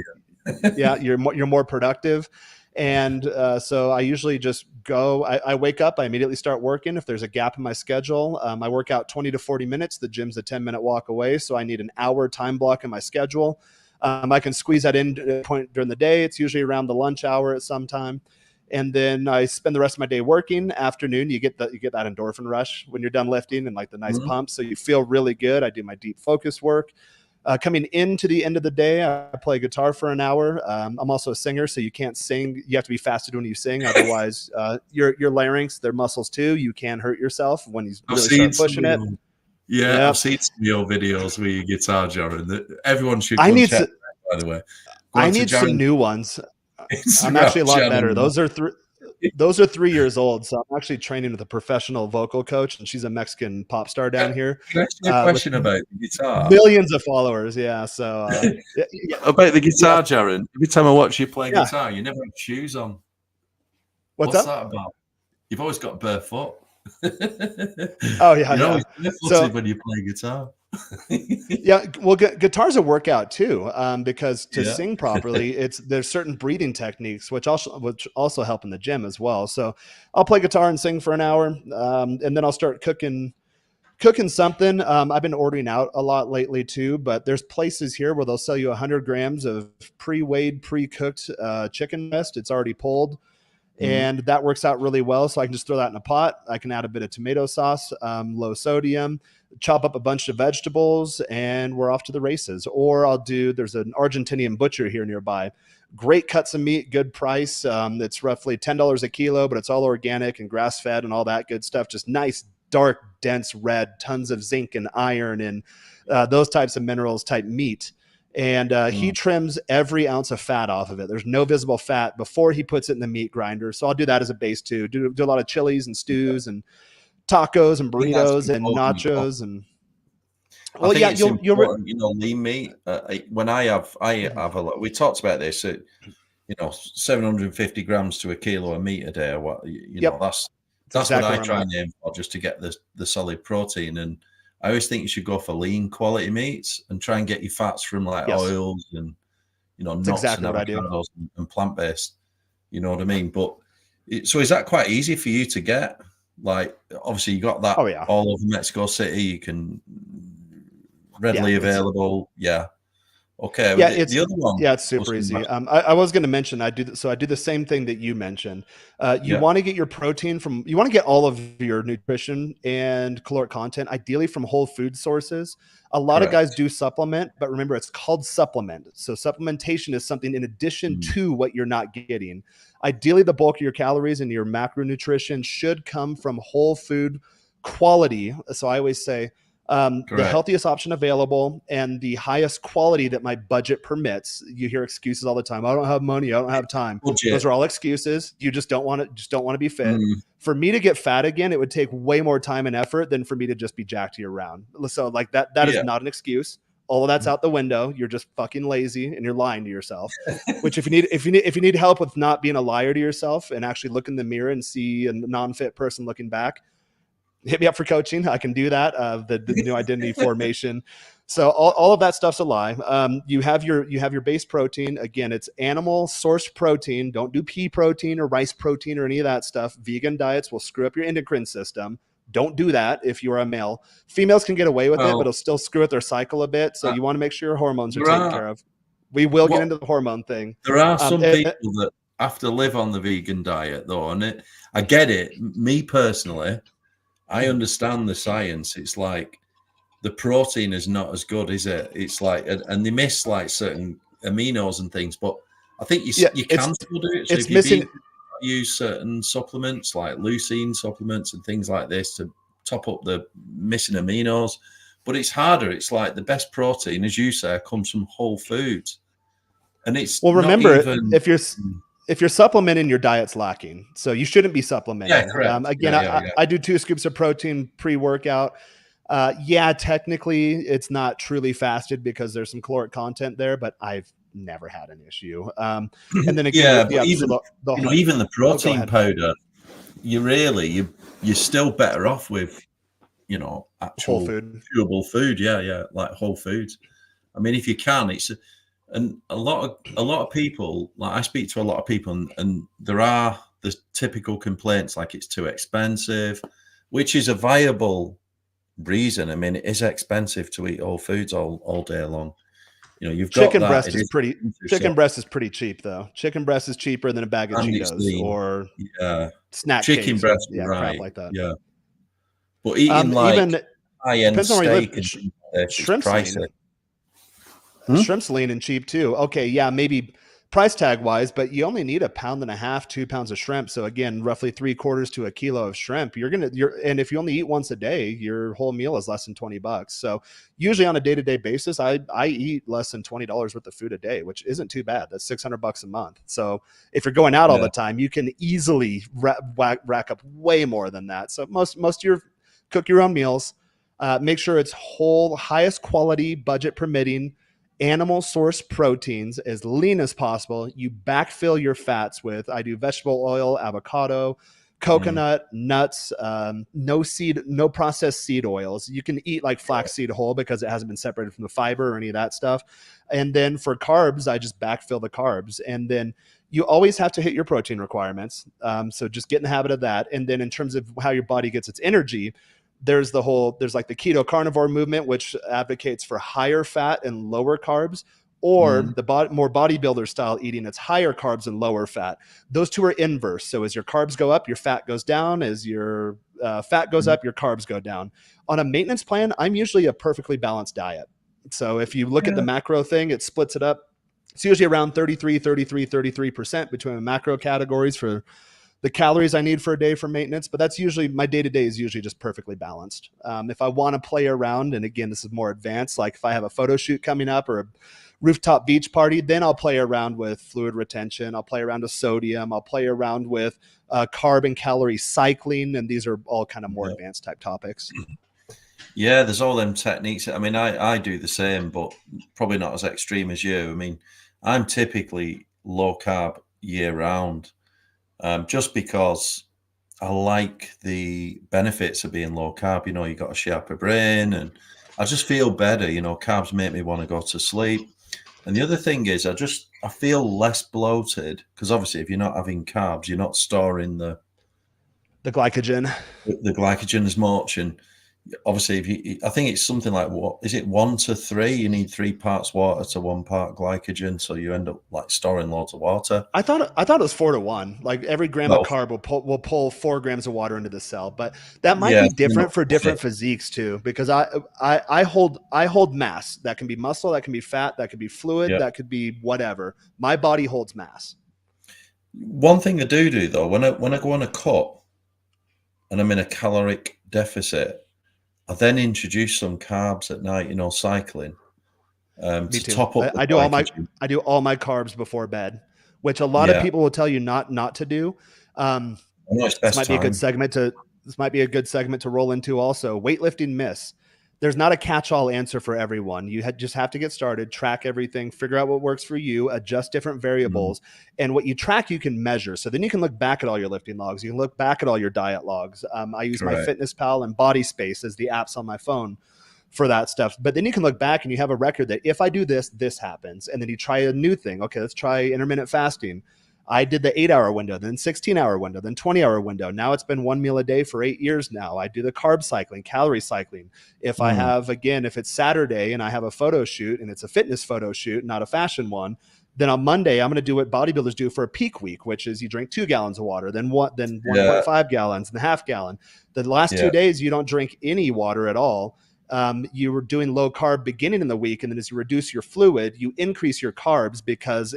have that Yeah, you're more productive. And so I usually just go, I wake up, I immediately start working. If there's a gap in my schedule, I work out 20 to 40 minutes. The gym's a 10-minute walk away. So I need an hour time block in my schedule. I can squeeze that in at a point during the day. It's usually around the lunch hour at some time. And then I spend the rest of my day working. Afternoon, you get that endorphin rush when you're done lifting and like the nice pump. So you feel really good. I do my deep focus work. Coming into the end of the day, I play guitar for an hour. I'm also a singer, so you can't sing. You have to be fasted when you sing. Otherwise, your larynx, their muscles too, you can hurt yourself when you really start pushing it. Yeah, I've seen some of your videos with your guitar, Jaren. Everyone should go check that, by the way. I need some new ones. I'm actually a lot better. Those are 3 years old. So I'm actually training with a professional vocal coach, and she's a Mexican pop star down here. Can I ask you a question about the guitar? Millions of followers. Yeah. So about the guitar, Jaren. Every time I watch you play guitar, you never have shoes on. What's that about? You've always got bare foot. Oh yeah. You're always barefooted when you play guitar. Yeah, well, guitar's a workout too, because to sing properly, there's certain breathing techniques which also help in the gym as well. So I'll play guitar and sing for an hour, and then I'll start cooking something. I've been ordering out a lot lately too, but there's places here where they'll sell you 100 grams of pre-weighed, pre-cooked chicken breast. It's already pulled. And that works out really well. So I can just throw that in a pot. I can add a bit of tomato sauce, low sodium, chop up a bunch of vegetables, and we're off to the races. Or there's an Argentinian butcher here nearby. Great cuts of meat, good price. It's roughly $10 a kilo, but it's all organic and grass-fed and all that good stuff. Just nice, dark, dense red, tons of zinc and iron and those types of minerals type meat. And he trims every ounce of fat off of it. There's no visible fat before he puts it in the meat grinder. So I'll do that as a base too. Do a lot of chilies and stews and tacos and burritos and nachos and. Well, yeah, you're lean meat. When I have a lot. We talked about this. 750 grams to a kilo of meat a day. Or what know, that's exactly what I try and aim for, just to get the solid protein. And I always think you should go for lean quality meats and try and get your fats from oils and nuts and avocados and plant based. You know what I mean? But so is that quite easy for you to get? Like, obviously you got that all over Mexico City. You can readily available. Yeah. Okay. Yeah, the other one. Yeah, it's super easy. I was going to mention I do the same thing that you mentioned. You want to get your protein you want to get all of your nutrition and caloric content ideally from whole food sources. A lot of guys do supplement, but remember it's called supplement. So supplementation is something in addition to what you're not getting. Ideally, the bulk of your calories and your macronutrition should come from whole food quality. So I always say, the healthiest option available and the highest quality that my budget permits. You hear excuses all the time. I don't have money. I don't have time. Those are all excuses. You just don't want to be fit. For me to get fat again, it would take way more time and effort than for me to just be jacked year round. So like that is not an excuse. All of that's out the window. You're just fucking lazy and you're lying to yourself. Which if you need help with not being a liar to yourself and actually look in the mirror and see a non-fit person looking back, hit me up for coaching. I can do that. The new identity formation. So all of that stuff's a lie. You have your base protein. Again, it's animal sourced protein. Don't do pea protein or rice protein or any of that stuff. Vegan diets will screw up your endocrine system. Don't do that if you're a male. Females can get away with it, but it'll still screw with their cycle a bit. So you want to make sure your hormones are taken care of. We will get into the hormone thing. There are some people that have to live on the vegan diet, though, and I get it. Me personally, I understand the science. It's like the protein is not as good, is it? It's like, and they miss like certain aminos and things, but I think you can still do it. So it's missing. Use certain supplements like leucine supplements and things like this to top up the missing aminos, but it's harder. It's like the best protein, as you say, comes from whole foods, and it's remember, if you're supplementing, your diet's lacking, so you shouldn't be supplementing. Yeah, correct. I do 2 scoops of protein pre-workout. Yeah, technically it's not truly fasted because there's some caloric content there, but I've never had an issue. And then again, Yeah, with but even even the protein powder, you're still better off with whole actual food, chewable food. Yeah, like whole foods. I mean, if you can, and a lot of people, like I speak to a lot of people, and there are the typical complaints like it's too expensive, which is a viable reason. I mean, it is expensive to eat whole foods all day long. You've got chicken that. breast is pretty. Chicken breast is pretty cheap though. Chicken breast is cheaper than a bag of Cheetos or snack chicken cakes breast, or, right? crap like that. Yeah, but eating even high-end depends on where you live. steak and things like this, it's Shrimp's pricey. lean. Shrimp's lean and cheap too. Okay, yeah, maybe price tag wise, but you only need 1.5 pounds, 2 pounds of shrimp. So again, roughly 3/4 to a kilo of shrimp. And if you only eat once a day, your whole meal is less than $20. So usually on a day-to-day basis, I eat less than $20 worth of food a day, which isn't too bad. That's $600 a month. So if you're going out all the time, you can easily rack up way more than that. So most of your cook your own meals. Make sure it's whole, highest quality, budget permitting, animal source proteins, as lean as possible. You backfill your fats with, I do vegetable oil, avocado, coconut, nuts, no processed seed oils. You can eat like flaxseed whole because it hasn't been separated from the fiber or any of that stuff. And then for carbs, I just backfill the carbs. And then you always have to hit your protein requirements. So just get in the habit of that. And then in terms of how your body gets its energy, there's like the keto carnivore movement, which advocates for higher fat and lower carbs, or the more bodybuilder style eating, it's higher carbs and lower fat. Those two are inverse. So as your carbs go up, your fat goes down. As your fat goes up, your carbs go down. On a maintenance plan, I'm usually a perfectly balanced diet. So if you look at the macro thing, it splits it up. It's usually around 33% between the macro categories for the calories I need for a day for maintenance, but that's usually my day-to-day is usually just perfectly balanced. If I want to play around, and again, this is more advanced, like if I have a photo shoot coming up or a rooftop beach party, then I'll play around with fluid retention. I'll play around with sodium. I'll play around with carb and calorie cycling. And these are all kind of more advanced type topics. Yeah, there's all them techniques. I mean, I do the same, but probably not as extreme as you. I mean, I'm typically low carb year round. Just because I like the benefits of being low carb. You got a sharper brain, and I just feel better. Carbs make me want to go to sleep. And the other thing is, I feel less bloated because obviously, if you're not having carbs, you're not storing the glycogen, as much. And obviously, I think it's something like, what is it, 1 to 3? You need 3 parts water to 1 part glycogen, so you end up like storing loads of water. I thought it was 4 to 1. Like every gram of carb will pull 4 grams of water into the cell, but that might be different for different physiques too. Because I hold mass. That can be muscle, that can be fat, that could be fluid, that could be whatever. My body holds mass. One thing I do though, when I go on a cut and I'm in a caloric deficit, I then introduce some carbs at night, cycling. To top up. I do all my carbs before bed, which a lot of people will tell you not to do. This might be a good segment to roll into also. Weightlifting myths. There's not a catch-all answer for everyone. You just have to get started, track everything, figure out what works for you, adjust different variables. And what you track, you can measure. So then you can look back at all your lifting logs. You can look back at all your diet logs. I use MyFitnessPal and Body Space as the apps on my phone for that stuff. But then you can look back and you have a record that if I do this, this happens. And then you try a new thing. Okay, let's try intermittent fasting. I did the 8-hour window, then 16-hour window, then 20-hour window. Now it's been 1 meal a day for 8 years now. I do the carb cycling, calorie cycling. If I have, again, if it's Saturday and I have a photo shoot and it's a fitness photo shoot, not a fashion one, then on Monday, I'm going to do what bodybuilders do for a peak week, which is you drink 2 gallons of water, then 1.5 gallons, and a half gallon. The last 2 days, you don't drink any water at all. You were doing low carb beginning in the week, and then as you reduce your fluid, you increase your carbs because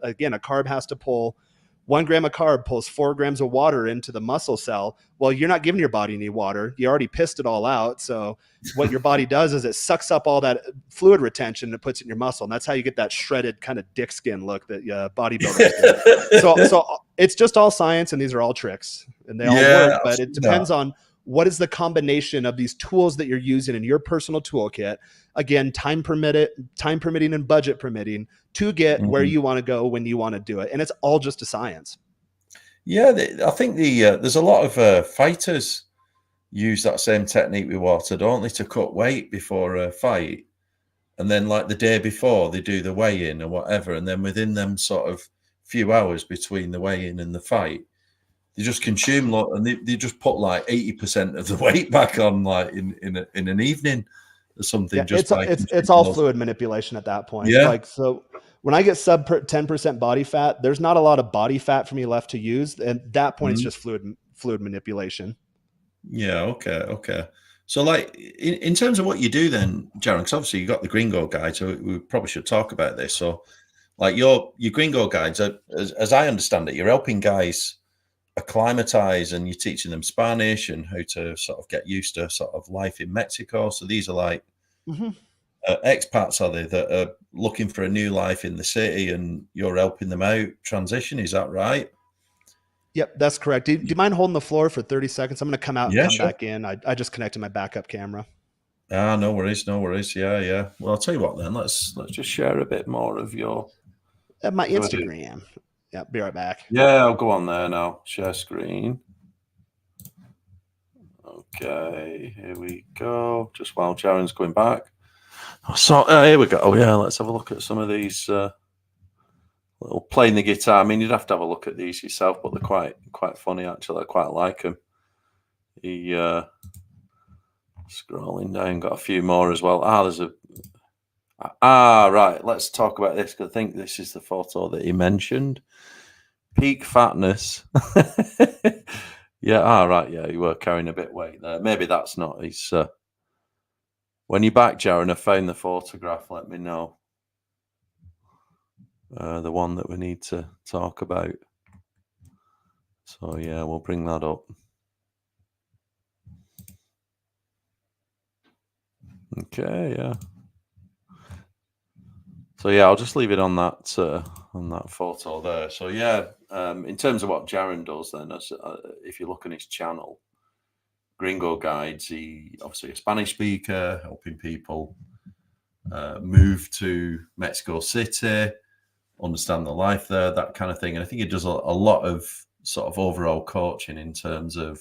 again, a carb has to pull 1 gram of carb pulls 4 grams of water into the muscle cell. Well, you're not giving your body any water. You already pissed it all out. So what your body does is it sucks up all that fluid retention and puts it in your muscle. And that's how you get that shredded kind of dick skin look that bodybuilders do. So it's just all science, and these are all tricks, and they all work, but it depends on what is the combination of these tools that you're using in your personal toolkit? Again, time permitting and budget permitting, to get where you want to go when you want to do it. And it's all just a science. Yeah, I think there's a lot of fighters use that same technique with water, don't they, to cut weight before a fight. And then like the day before, they do the weigh-in or whatever. And then within them sort of few hours between the weigh-in and the fight, they just consume and they just put like 80% of the weight back on, like in an evening or something. Yeah, it's all fluid manipulation at that point. Yeah. Like, so when I get sub 10% body fat, there's not a lot of body fat for me left to use. And at that point, it's just fluid manipulation. Yeah. Okay. So like in terms of what you do then, Jaren, because obviously you got the Gringo guide, so we probably should talk about this. So like your Gringo guides, as I understand it, you're helping guys acclimatize, and you're teaching them Spanish and how to sort of get used to sort of life in Mexico. So these are like expats, are they, that are looking for a new life in the city, and you're helping them out transition. Is that right? Yep, that's correct. Do you mind holding the floor for 30 seconds? I'm going to come out and come sure. back in. I just connected my backup camera. No worries. Yeah. Well, I'll tell you what then. Let's just share a bit more of your my Instagram. Yeah, be right back. Yeah, I'll go on there now. Share screen. Okay, here we go. Just while Jaren's going back. So here we go. Oh yeah, let's have a look at some of these. Little playing the guitar. I mean, you'd have to have a look at these yourself, but they're quite funny actually. I quite like them. He scrolling down, got a few more as well. Right. Let's talk about this, because I think this is the photo that he mentioned. Peak fatness. Yeah. Right. Yeah, you were carrying a bit weight there. Maybe that's not his. When you're back, Jaren, I found the photograph. Let me know. The one that we need to talk about. So yeah, we'll bring that up. Okay. Yeah. So yeah, I'll just leave it on that photo there. So yeah, in terms of what Jaren does, then, if you look on his channel, Gringo Guides, he obviously a Spanish speaker, helping people move to Mexico City, understand the life there, that kind of thing. And I think he does a lot of sort of overall coaching in terms of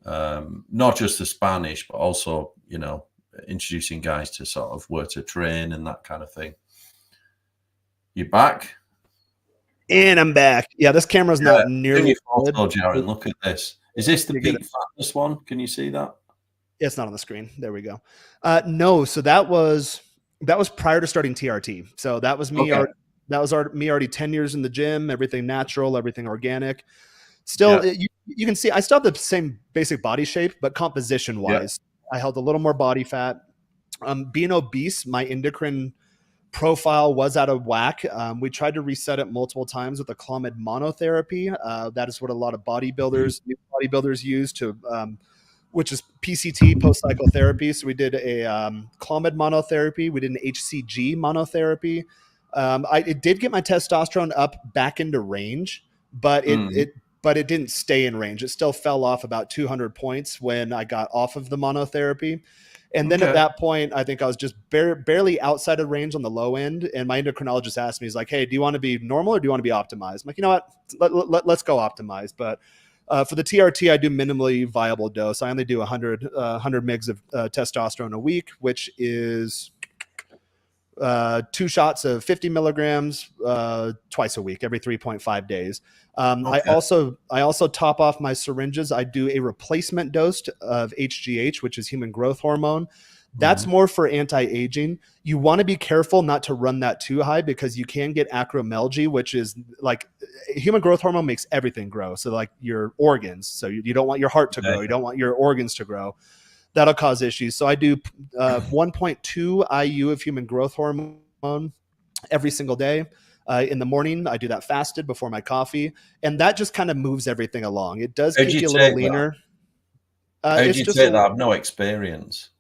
not just the Spanish, but also, introducing guys to sort of where to train and that kind of thing. You back? And I'm back. Yeah, this camera's not nearly good. Jaren, look at this. Is this the peak fatness one? Can you see that? Yeah, it's not on the screen. There we go. No, so that was prior to starting TRT. So that was me. Okay. That was me already 10 years in the gym. Everything natural, everything organic. Still, you can see I still have the same basic body shape, but composition wise, I held a little more body fat. Being obese, my endocrine profile was out of whack. We tried to reset it multiple times with a Clomid monotherapy. That is what a lot of new bodybuilders use to, which is PCT, post-cycle therapy. So we did a Clomid monotherapy. We did an HCG monotherapy. It did get my testosterone up back into range, but it didn't stay in range. It still fell off about 200 points when I got off of the monotherapy. And then at that point, I think I was just barely outside of range on the low end. And my endocrinologist asked me, he's like, hey, do you want to be normal or do you want to be optimized? I'm like, you know what, let's go optimized. But for the TRT, I do minimally viable dose. I only do 100 mgs of testosterone a week, which is 2 shots of 50 milligrams twice a week, every 3.5 days. I also top off my syringes. I do a replacement dose of HGH, which is human growth hormone. That's more for anti-aging. You want to be careful not to run that too high, because you can get acromegaly, which is like human growth hormone makes everything grow. So like your organs. So you don't want your heart to grow. You don't want your organs to grow. That'll cause issues. So I do 1.2 IU of human growth hormone every single day. In the morning, I do that fasted before my coffee, and that just kind of moves everything along. It does keep you a little leaner. How do you take that? I have no experience.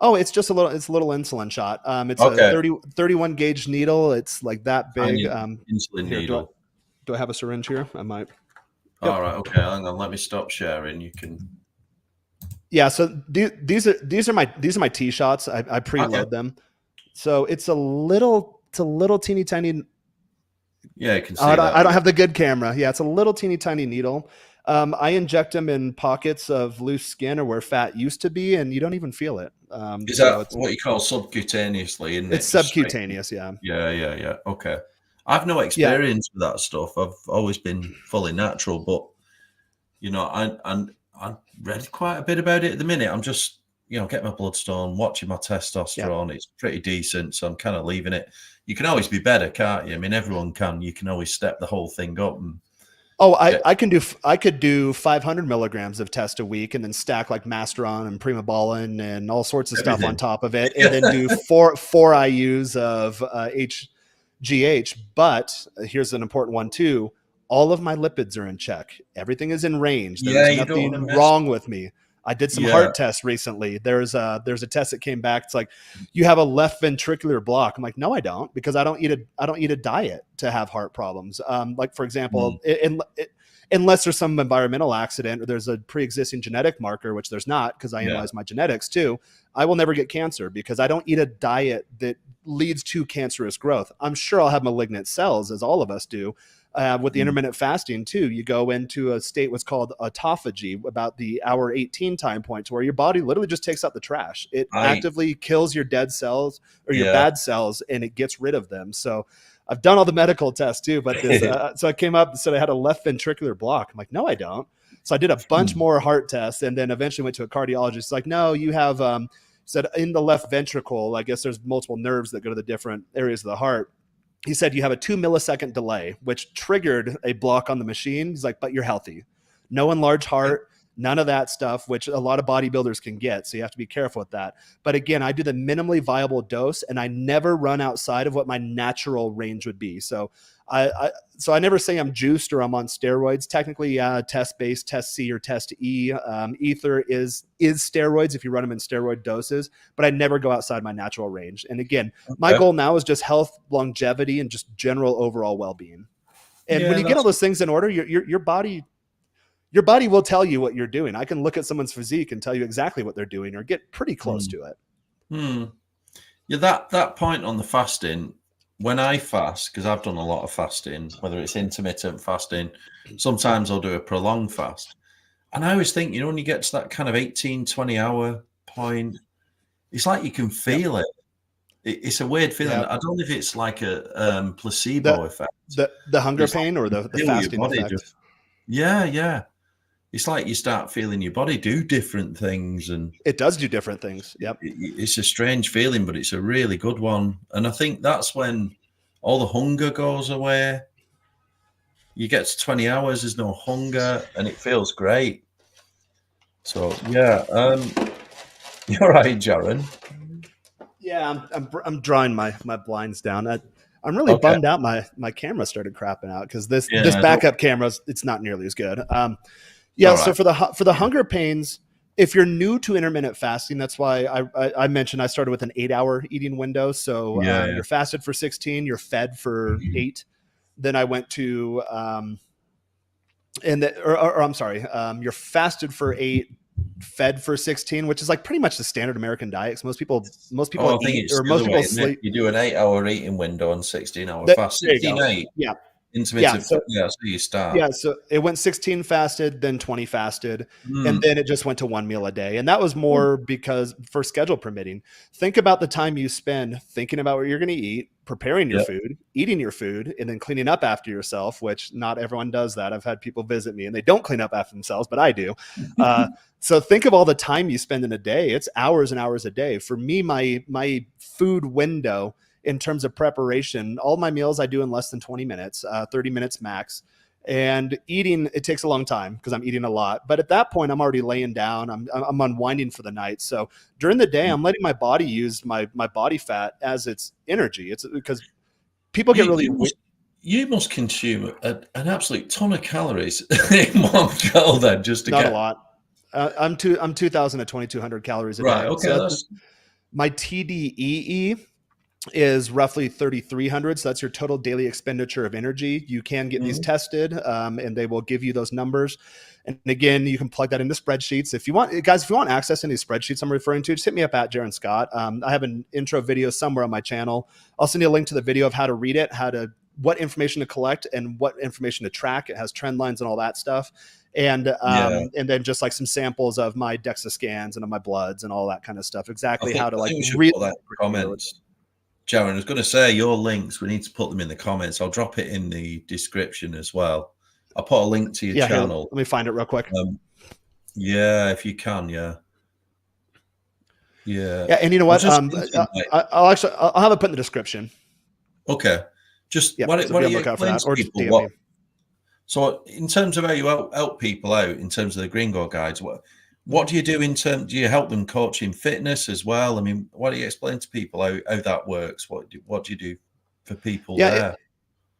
Oh, it's just a little insulin shot. It's a 31 gauge needle. It's like that big. Insulin needle. Do I have a syringe here? I might. All right. Okay. Hang on. Let me stop sharing. You can. Yeah. So these are my tee shots. I preload them. So it's a little teeny tiny. Yeah, I can see I that. don't have the good camera. Yeah, it's a little teeny tiny needle. I inject them in pockets of loose skin or where fat used to be, and you don't even feel it. Is So that what you call subcutaneously, isn't it's it? Just straight. subcutaneous. Yeah. Yeah. Okay. I've no Yeah. experience with that stuff. I've always been fully natural, but I read quite a bit about it at the minute. I'm just, getting my bloodstone, watching my testosterone. It's pretty decent, so I'm kind of leaving it. You can always be better, can't you? I mean, everyone can. You can always step the whole thing up. And I could do 500 milligrams of test a week and then stack like Masteron and Primobolan and all sorts of stuff on top of it, and then do four IUs of HGH. But here's an important one too. All of my lipids are in check. Everything is in range. There's nothing wrong with me. I did some heart tests recently. There's a test that came back. It's like, you have a left ventricular block. I'm like, no, I don't, because I don't eat a diet to have heart problems. Like, for example, unless there's some environmental accident or there's a pre-existing genetic marker, which there's not, because I analyze my genetics too, I will never get cancer because I don't eat a diet that leads to cancerous growth. I'm sure I'll have malignant cells, as all of us do. With the intermittent fasting too, you go into a state what's called autophagy, about the hour 18 time point, to where your body literally just takes out the trash. It actively kills your dead cells or your bad cells, and it gets rid of them. So I've done all the medical tests too, but so I came up and said I had a left ventricular block. I'm like, no, I don't. So I did a bunch more heart tests, and then eventually went to a cardiologist. It's like, no, you have said in the left ventricle, I guess there's multiple nerves that go to the different areas of the heart. He said you have a 2 millisecond delay, which triggered a block on the machine. He's like, but you're healthy. No enlarged heart, none of that stuff, which a lot of bodybuilders can get. So you have to be careful with that. But again, I do the minimally viable dose, and I never run outside of what my natural range would be. So I never say I'm juiced or I'm on steroids. Technically, test-based, test C or test E. Ether is steroids if you run them in steroid doses, but I never go outside my natural range. And again, my goal now is just health, longevity, and just general overall well-being. And when you get all those things in order, your body will tell you what you're doing. I can look at someone's physique and tell you exactly what they're doing, or get pretty close to it. Yeah, that point on the fasting, when I fast, because I've done a lot of fasting, whether it's intermittent fasting, sometimes I'll do a prolonged fast. And I always think, when you get to that kind of 18, 20 hour point, it's like you can feel it. It's a weird feeling. I don't know if it's like a placebo effect. The hunger pain or the fasting effect. Yeah. It's like you start feeling your body do different things, and it does do different things. Yep. It's a strange feeling, but it's a really good one. And I think that's when all the hunger goes away. You get to 20 hours, there's no hunger, and it feels great. So yeah, you're right, Jaren. Yeah, I'm drawing my blinds down. I'm really bummed out. My camera started crapping out because this backup camera, it's not nearly as good. So for the hunger pains, if you're new to intermittent fasting, that's why I mentioned I started with an 8-hour eating window. So you're fasted for 16, you're fed for 8. Then I went to you're fasted for 8, fed for 16, which is like pretty much the standard American diet. Most people eat, or most people sleep. You do an 8-hour eating window and 16-hour fast. 16-8. Yeah. Intermittent. So you start. Yeah, so it went 16 fasted, then 20 fasted, and then it just went to 1 meal a day. And that was more because for schedule permitting. Think about the time you spend thinking about what you're going to eat, preparing your food, eating your food, and then cleaning up after yourself, which not everyone does that. I've had people visit me and they don't clean up after themselves, but I do. So think of all the time you spend in a day. It's hours and hours a day. For me, my food window in terms of preparation, all my meals I do in less than 20 minutes, 30 minutes max. And eating, it takes a long time because I'm eating a lot. But at that point, I'm already laying down. I'm unwinding for the night. So during the day, I'm letting my body use my body fat as its energy. It's because people get really... You must consume an absolute ton of calories in one go then, just to Not a lot. I'm 2,000 to 2,200 calories a day. Right, okay. So my TDEE is roughly 3,300. So that's your total daily expenditure of energy. You can get these tested, and they will give you those numbers. And again, you can plug that into spreadsheets. If you want, guys, if you want access to any spreadsheets I'm referring to, just hit me up at Jaren Scott. I have an intro video somewhere on my channel. I'll send you a link to the video of how to read it, what information to collect and what information to track. It has trend lines and all that stuff. And then just like some samples of my DEXA scans and of my bloods and all that kind of stuff. Exactly how to like read that comments. Jaren, I was going to say your links, we need to put them in the comments. I'll drop it in the description as well. I'll put a link to your channel. Here, let me find it real quick. Yeah, if you can, yeah. And you know what? I'll have it put in the description. Okay. Just what it explains to people. So in terms of how you help people out, in terms of the Gringo guides, what do you do do you help them coaching fitness as well? I mean, what do you explain to people how that works? What do you do for people there?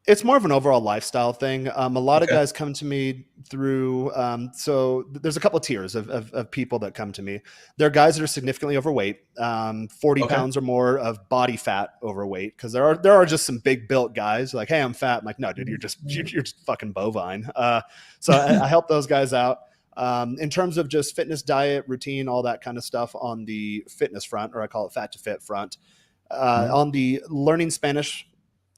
It's more of an overall lifestyle thing. A lot of guys come to me through, so there's a couple of tiers of people that come to me. There are guys that are significantly overweight, 40 pounds or more of body fat overweight. Cause there are just some big built guys like, hey, I'm fat. I'm like, no, dude, you're just fucking bovine. So I help those guys out. In terms of just fitness, diet, routine, all that kind of stuff on the fitness front, or I call it fat to fit front, on the learning Spanish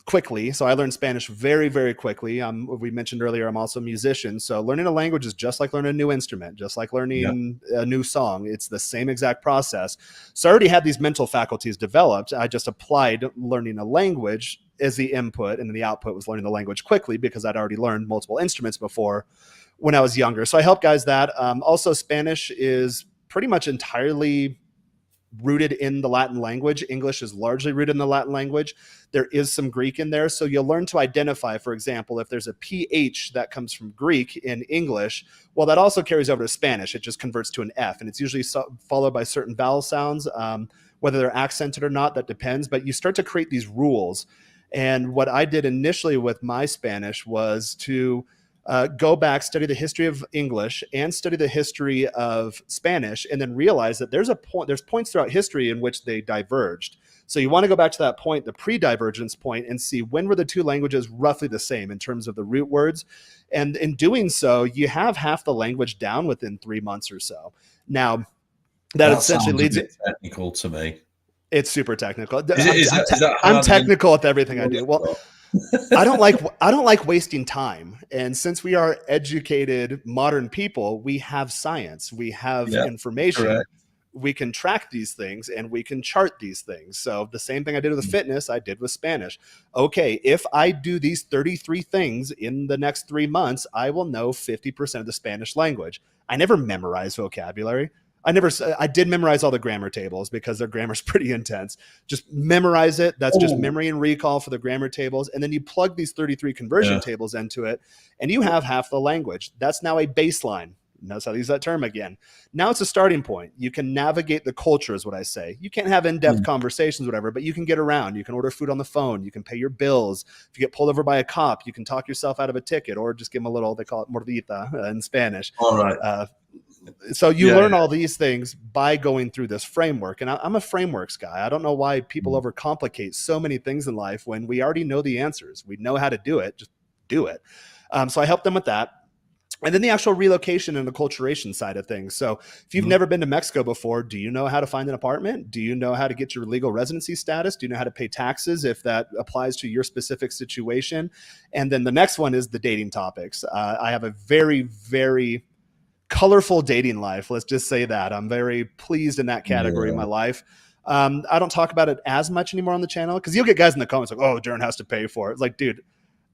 quickly. So I learned Spanish very, very quickly. We mentioned earlier, I'm also a musician. So learning a language is just like learning a new instrument, just like learning a new song. It's the same exact process. So I already had these mental faculties developed. I just applied learning a language as the input, and then the output was learning the language quickly because I'd already learned multiple instruments before when I was younger. So I help guys that. Also, Spanish is pretty much entirely rooted in the Latin language. English is largely rooted in the Latin language. There is some Greek in there. So you'll learn to identify, for example, if there's a PH that comes from Greek in English, well, that also carries over to Spanish. It just converts to an F, and it's usually followed by certain vowel sounds. Whether they're accented or not, that depends. But you start to create these rules. And what I did initially with my Spanish was to go back, study the history of English and study the history of Spanish, and then realize that there's points throughout history in which they diverged. So you want to go back to that point, the pre-divergence point, and see when were the two languages roughly the same in terms of the root words. And in doing so, you have half the language down within 3 months or so. Now, that essentially leads it technical to me. It's super technical. I'm technical with everything I do. Well, I don't like wasting time. And since we are educated modern people, we have science, we have information. Correct. We can track these things and we can chart these things. So the same thing I did with fitness, I did with Spanish. Okay, if I do these 33 things in the next 3 months, I will know 50% of the Spanish language. I never memorized vocabulary. I did memorize all the grammar tables because their grammar is pretty intense. Just memorize it. That's just memory and recall for the grammar tables. And then you plug these 33 conversion tables into it, and you have half the language. That's now a baseline. Notice how I use that term again. Now it's a starting point. You can navigate the culture is what I say. You can't have in-depth conversations, whatever, but you can get around. You can order food on the phone. You can pay your bills. If you get pulled over by a cop, you can talk yourself out of a ticket or just give them a little, they call it mordida in Spanish. All right. So you learn all these things by going through this framework. And I'm a frameworks guy. I don't know why people overcomplicate so many things in life when we already know the answers. We know how to do it. Just do it. So I help them with that. And then the actual relocation and acculturation side of things. So if you've never been to Mexico before, do you know how to find an apartment? Do you know how to get your legal residency status? Do you know how to pay taxes if that applies to your specific situation? And then the next one is the dating topics. I have a very, very colorful dating life. Let's just say that. I'm very pleased in that category of my life. I don't talk about it as much anymore on the channel because you'll get guys in the comments like, oh, Jaren has to pay for it. It's like, dude,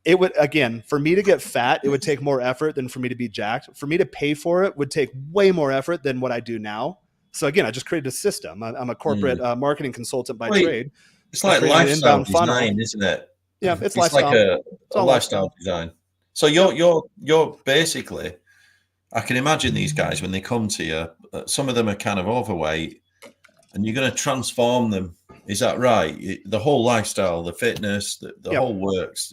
it would, again, for me to get fat, it would take more effort than for me to be jacked. For me to pay for it would take way more effort than what I do now. So again, I just created a system. I'm a corporate marketing consultant by trade. It's like lifestyle design, isn't it? Yeah, it's lifestyle. Like a lifestyle design. So you're basically, I can imagine these guys when they come to you, some of them are kind of overweight and you're going to transform them. Is that right? The whole lifestyle, the fitness, the whole works,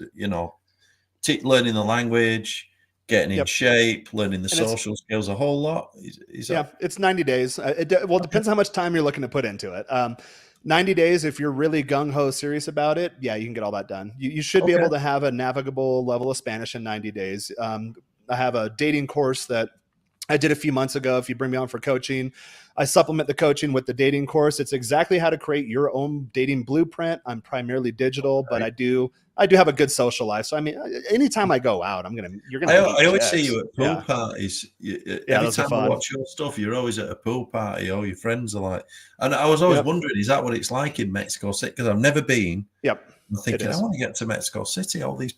learning the language, getting in shape, learning the social skills, a whole lot. Is that... it's 90 days. It depends how much time you're looking to put into it. 90 days, if you're really gung-ho serious about it, yeah, you can get all that done. You should be able to have a navigable level of Spanish in 90 days. I have a dating course that I did a few months ago. If you bring me on for coaching, I supplement the coaching with the dating course. It's exactly how to create your own dating blueprint. I'm primarily digital, but I do have a good social life. So I mean, anytime I go out, you're gonna. I always see you at pool parties. Every time I watch your stuff, you're always at a pool party. All your friends are like, and I was always wondering, is that what it's like in Mexico City? Because I've never been. Yep. I'm thinking I want to get to Mexico City. All these.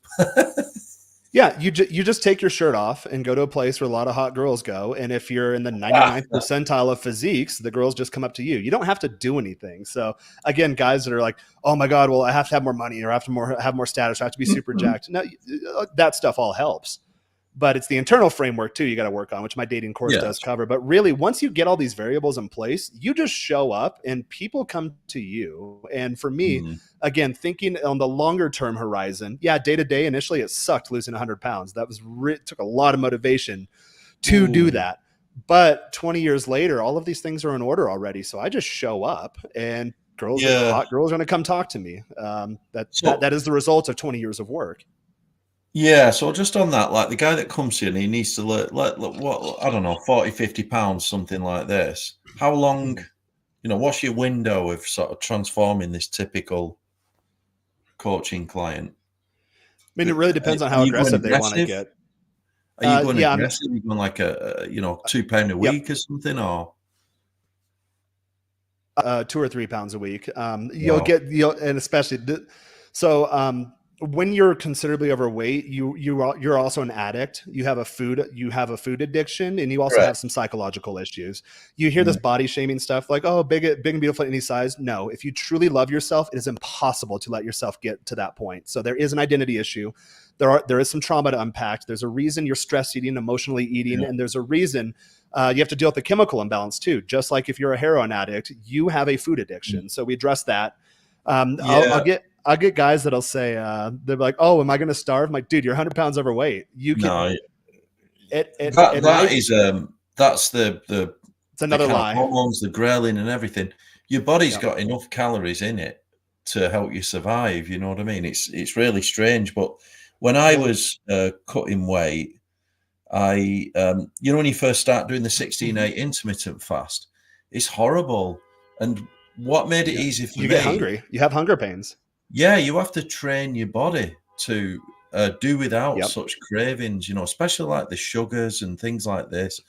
Yeah, you just take your shirt off and go to a place where a lot of hot girls go. And if you're in the 99th percentile of physiques, the girls just come up to you. You don't have to do anything. So again, guys that are like, oh my God, well, I have to have more money or I have to have more status. Or I have to be super jacked. No, that stuff all helps. But it's the internal framework too you got to work on, which my dating course does cover. But really, once you get all these variables in place, you just show up and people come to you. And for me, again, thinking on the longer term horizon, day to day, initially it sucked losing 100 pounds. That was took a lot of motivation to do that. But 20 years later, all of these things are in order already. So I just show up and hot girls are going to come talk to me. That is the result of 20 years of work. Yeah, so just on that, like the guy that comes here and he needs to learn, what, I don't know, 40, 50 pounds, something like this. How long, what's your window of sort of transforming this typical coaching client? I mean, it really depends on how aggressive they want to get. Are you going aggressive? Are you going like £2 a week or something, or? 2 or 3 pounds a week. And especially when you're considerably overweight, you're also an addict. You have a food addiction, and you also have some psychological issues. You hear this body shaming stuff like, oh, big and beautiful any size. No, if you truly love yourself, it is impossible to let yourself get to that point. So there is an identity issue. There is some trauma to unpack. There's a reason you're stress eating, emotionally eating, and there's a reason you have to deal with the chemical imbalance too. Just like if you're a heroin addict, you have a food addiction. So we address that. I'll get guys that'll say, they're like, oh, am I going to starve? I'm like, dude, you're 100 pounds overweight. You can. That's it's another lie. Hormones, the ghrelin and everything. Your body's got enough calories in it to help you survive. You know what I mean? It's really strange. But when I was cutting weight, when you first start doing the 16-8 intermittent fast, it's horrible. And what made it easy for me? You get hungry. You have hunger pains. Yeah, you have to train your body to do without such cravings, especially like the sugars and things like this.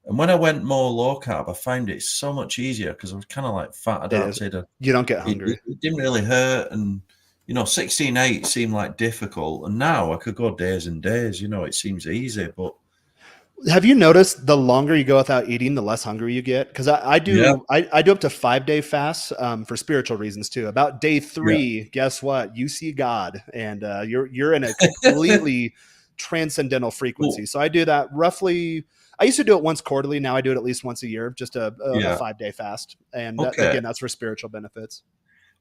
And when I went more low carb, I found it so much easier because I was kind of like fat adapted. You don't get hungry. It didn't really hurt. And, 16-8 seemed like difficult. And now I could go days and days, it seems easy. But have you noticed the longer you go without eating, the less hungry you get? Because I do up to 5-day fasts for spiritual reasons too. About day 3, guess what? You see God, and you're in a completely transcendental frequency. So I do that roughly. I used to do it once quarterly. Now I do it at least once a year, just a 5-day fast. And again, that's for spiritual benefits.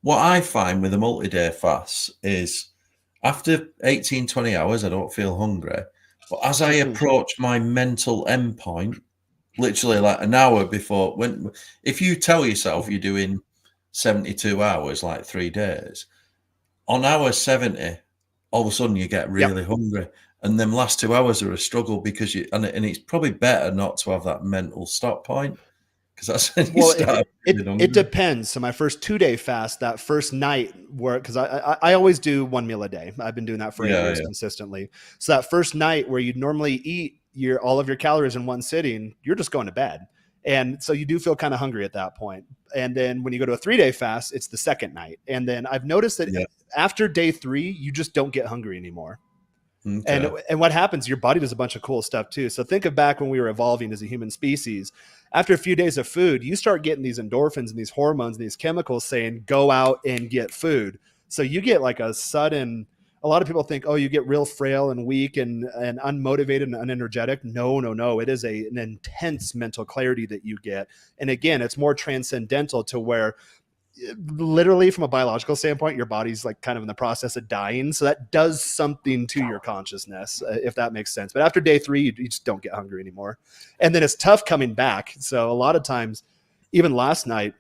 What I find with a multi-day fast is after 18, 20 hours, I don't feel hungry. But as I approach my mental endpoint, literally like an hour before, if you tell yourself you're doing 72 hours, like 3 days, on hour 70, all of a sudden you get really hungry. And them last 2 hours are a struggle because and it's probably better not to have that mental stop point. Because that's when you start. It depends. So my first 2-day fast, that first night because I always do 1 meal a day. I've been doing that for 8 years consistently. So that first night where you'd normally eat all of your calories in one sitting, you're just going to bed. And so you do feel kind of hungry at that point. And then when you go to a 3-day fast, it's the second night. And then I've noticed that after day 3, you just don't get hungry anymore. Okay. And what happens, your body does a bunch of cool stuff too. So think of back when we were evolving as a human species. After a few days of food, you start getting these endorphins and these hormones and these chemicals saying, go out and get food. So you get like a lot of people think, oh, you get real frail and weak and unmotivated and unenergetic. No. It is an intense mental clarity that you get. And again, it's more transcendental to where literally from a biological standpoint, your body's like kind of in the process of dying. So that does something to your consciousness, if that makes sense. But after day 3, you just don't get hungry anymore. And then it's tough coming back. So a lot of times, even last night,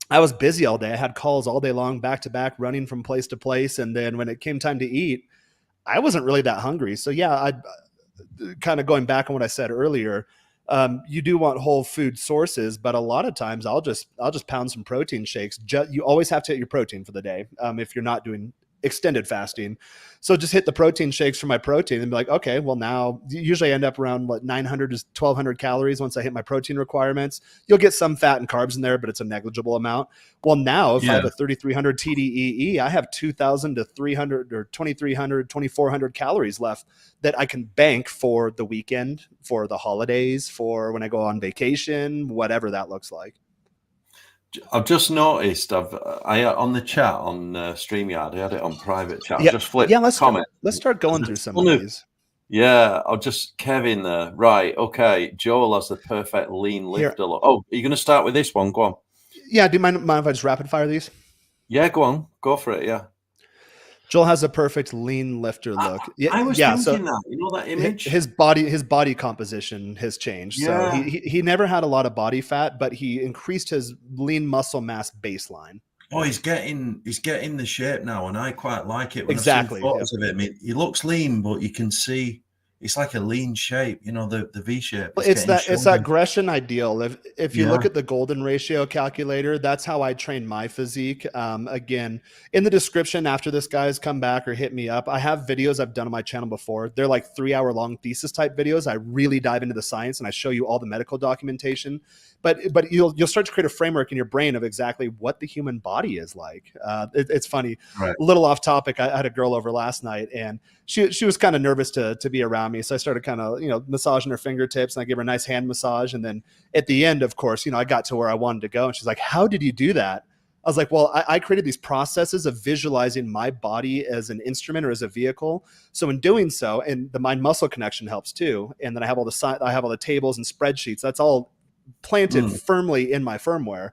I was busy all day. I had calls all day long, back to back, running from place to place. And then when it came time to eat, I wasn't really that hungry. So yeah, I kind of going back on what I said earlier. You do want whole food sources, but a lot of times I'll just pound some protein shakes. You always have to hit your protein for the day if you're not doing extended fasting. So just hit the protein shakes for my protein and be like, okay, well now usually I end up around 900 to 1200 calories once I hit my protein requirements. You'll get some fat and carbs in there, but it's a negligible amount. Well, now if I have a 3300 TDEE, I have 2000 to 300 or 2300, 2400 calories left that I can bank for the weekend, for the holidays, for when I go on vacation, whatever that looks like. I've just noticed I on the chat on StreamYard, I had it on private chat. Just flipped comment. Let's start going through some of these. Yeah, I'll just Kevin there. Right, okay. Joel has the perfect lean lifter look. Oh, are you going to start with this one? Go on. Yeah, do you mind if I just rapid fire these? Yeah, go on. Go for it, yeah. Joel has a perfect lean lifter look. I was thinking that. You know that image? His body composition has changed. Yeah. So he never had a lot of body fat, but he increased his lean muscle mass baseline. Oh, he's getting the shape now, and I quite like it. When exactly. I've seen photos of it, I mean, he looks lean, but you can see it's like a lean shape, you know, the V shape. It's that Gresham ideal. If you look at the golden ratio calculator, that's how I train my physique. Again, in the description after this guy's come back or hit me up, I have videos I've done on my channel before. They're like 3-hour long thesis type videos. I really dive into the science and I show you all the medical documentation. But you'll start to create a framework in your brain of exactly what the human body is like. It's funny, right. A little off topic. I had a girl over last night and she was kind of nervous to be around me. So I started kind of, massaging her fingertips and I gave her a nice hand massage. And then at the end, of course, I got to where I wanted to go. And she's like, how did you do that? I was like, well, I created these processes of visualizing my body as an instrument or as a vehicle. So in doing so, and the mind muscle connection helps too. And then I have all the tables and spreadsheets. That's all planted firmly in my firmware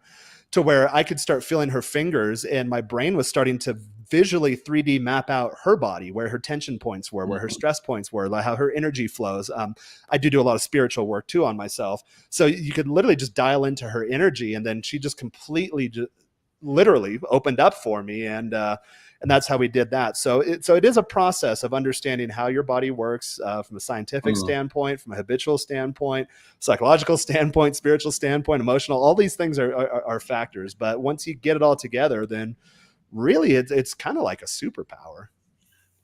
to where I could start feeling her fingers and my brain was starting to visually 3D map out her body, where her tension points were, where her stress points were, like how her energy flows. I do a lot of spiritual work too on myself. So you could literally just dial into her energy and then she just completely literally opened up for me. And that's how we did that. So it is a process of understanding how your body works from a scientific standpoint, from a habitual standpoint, psychological standpoint, spiritual standpoint, emotional. All these things are factors. But once you get it all together, then really it's kind of like a superpower.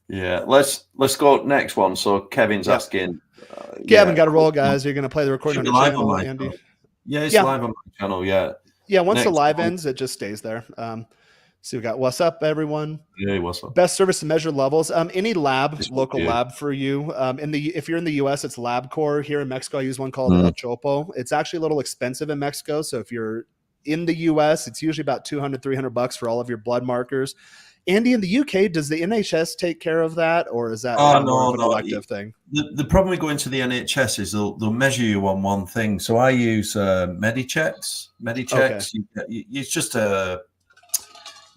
Yeah, let's go next one. So Kevin's asking. Kevin, got to roll, guys. You're going to play the recording on the channel, Andy. Yeah, it's live on my channel. Yeah. Yeah, once the live ends, it just stays there. So we got what's up, everyone. Yeah, what's up? Best service to measure levels. Any local lab for you. If you're in the US, it's LabCorp. Here in Mexico, I use one called El Chopo. It's actually a little expensive in Mexico. So if you're in the US, it's usually about $200-300 for all of your blood markers. Andy, in the UK, does the NHS take care of that, or is that more of an elective thing? The problem with going to the NHS is they'll measure you on one thing. So I use Medichecks. Okay. It's just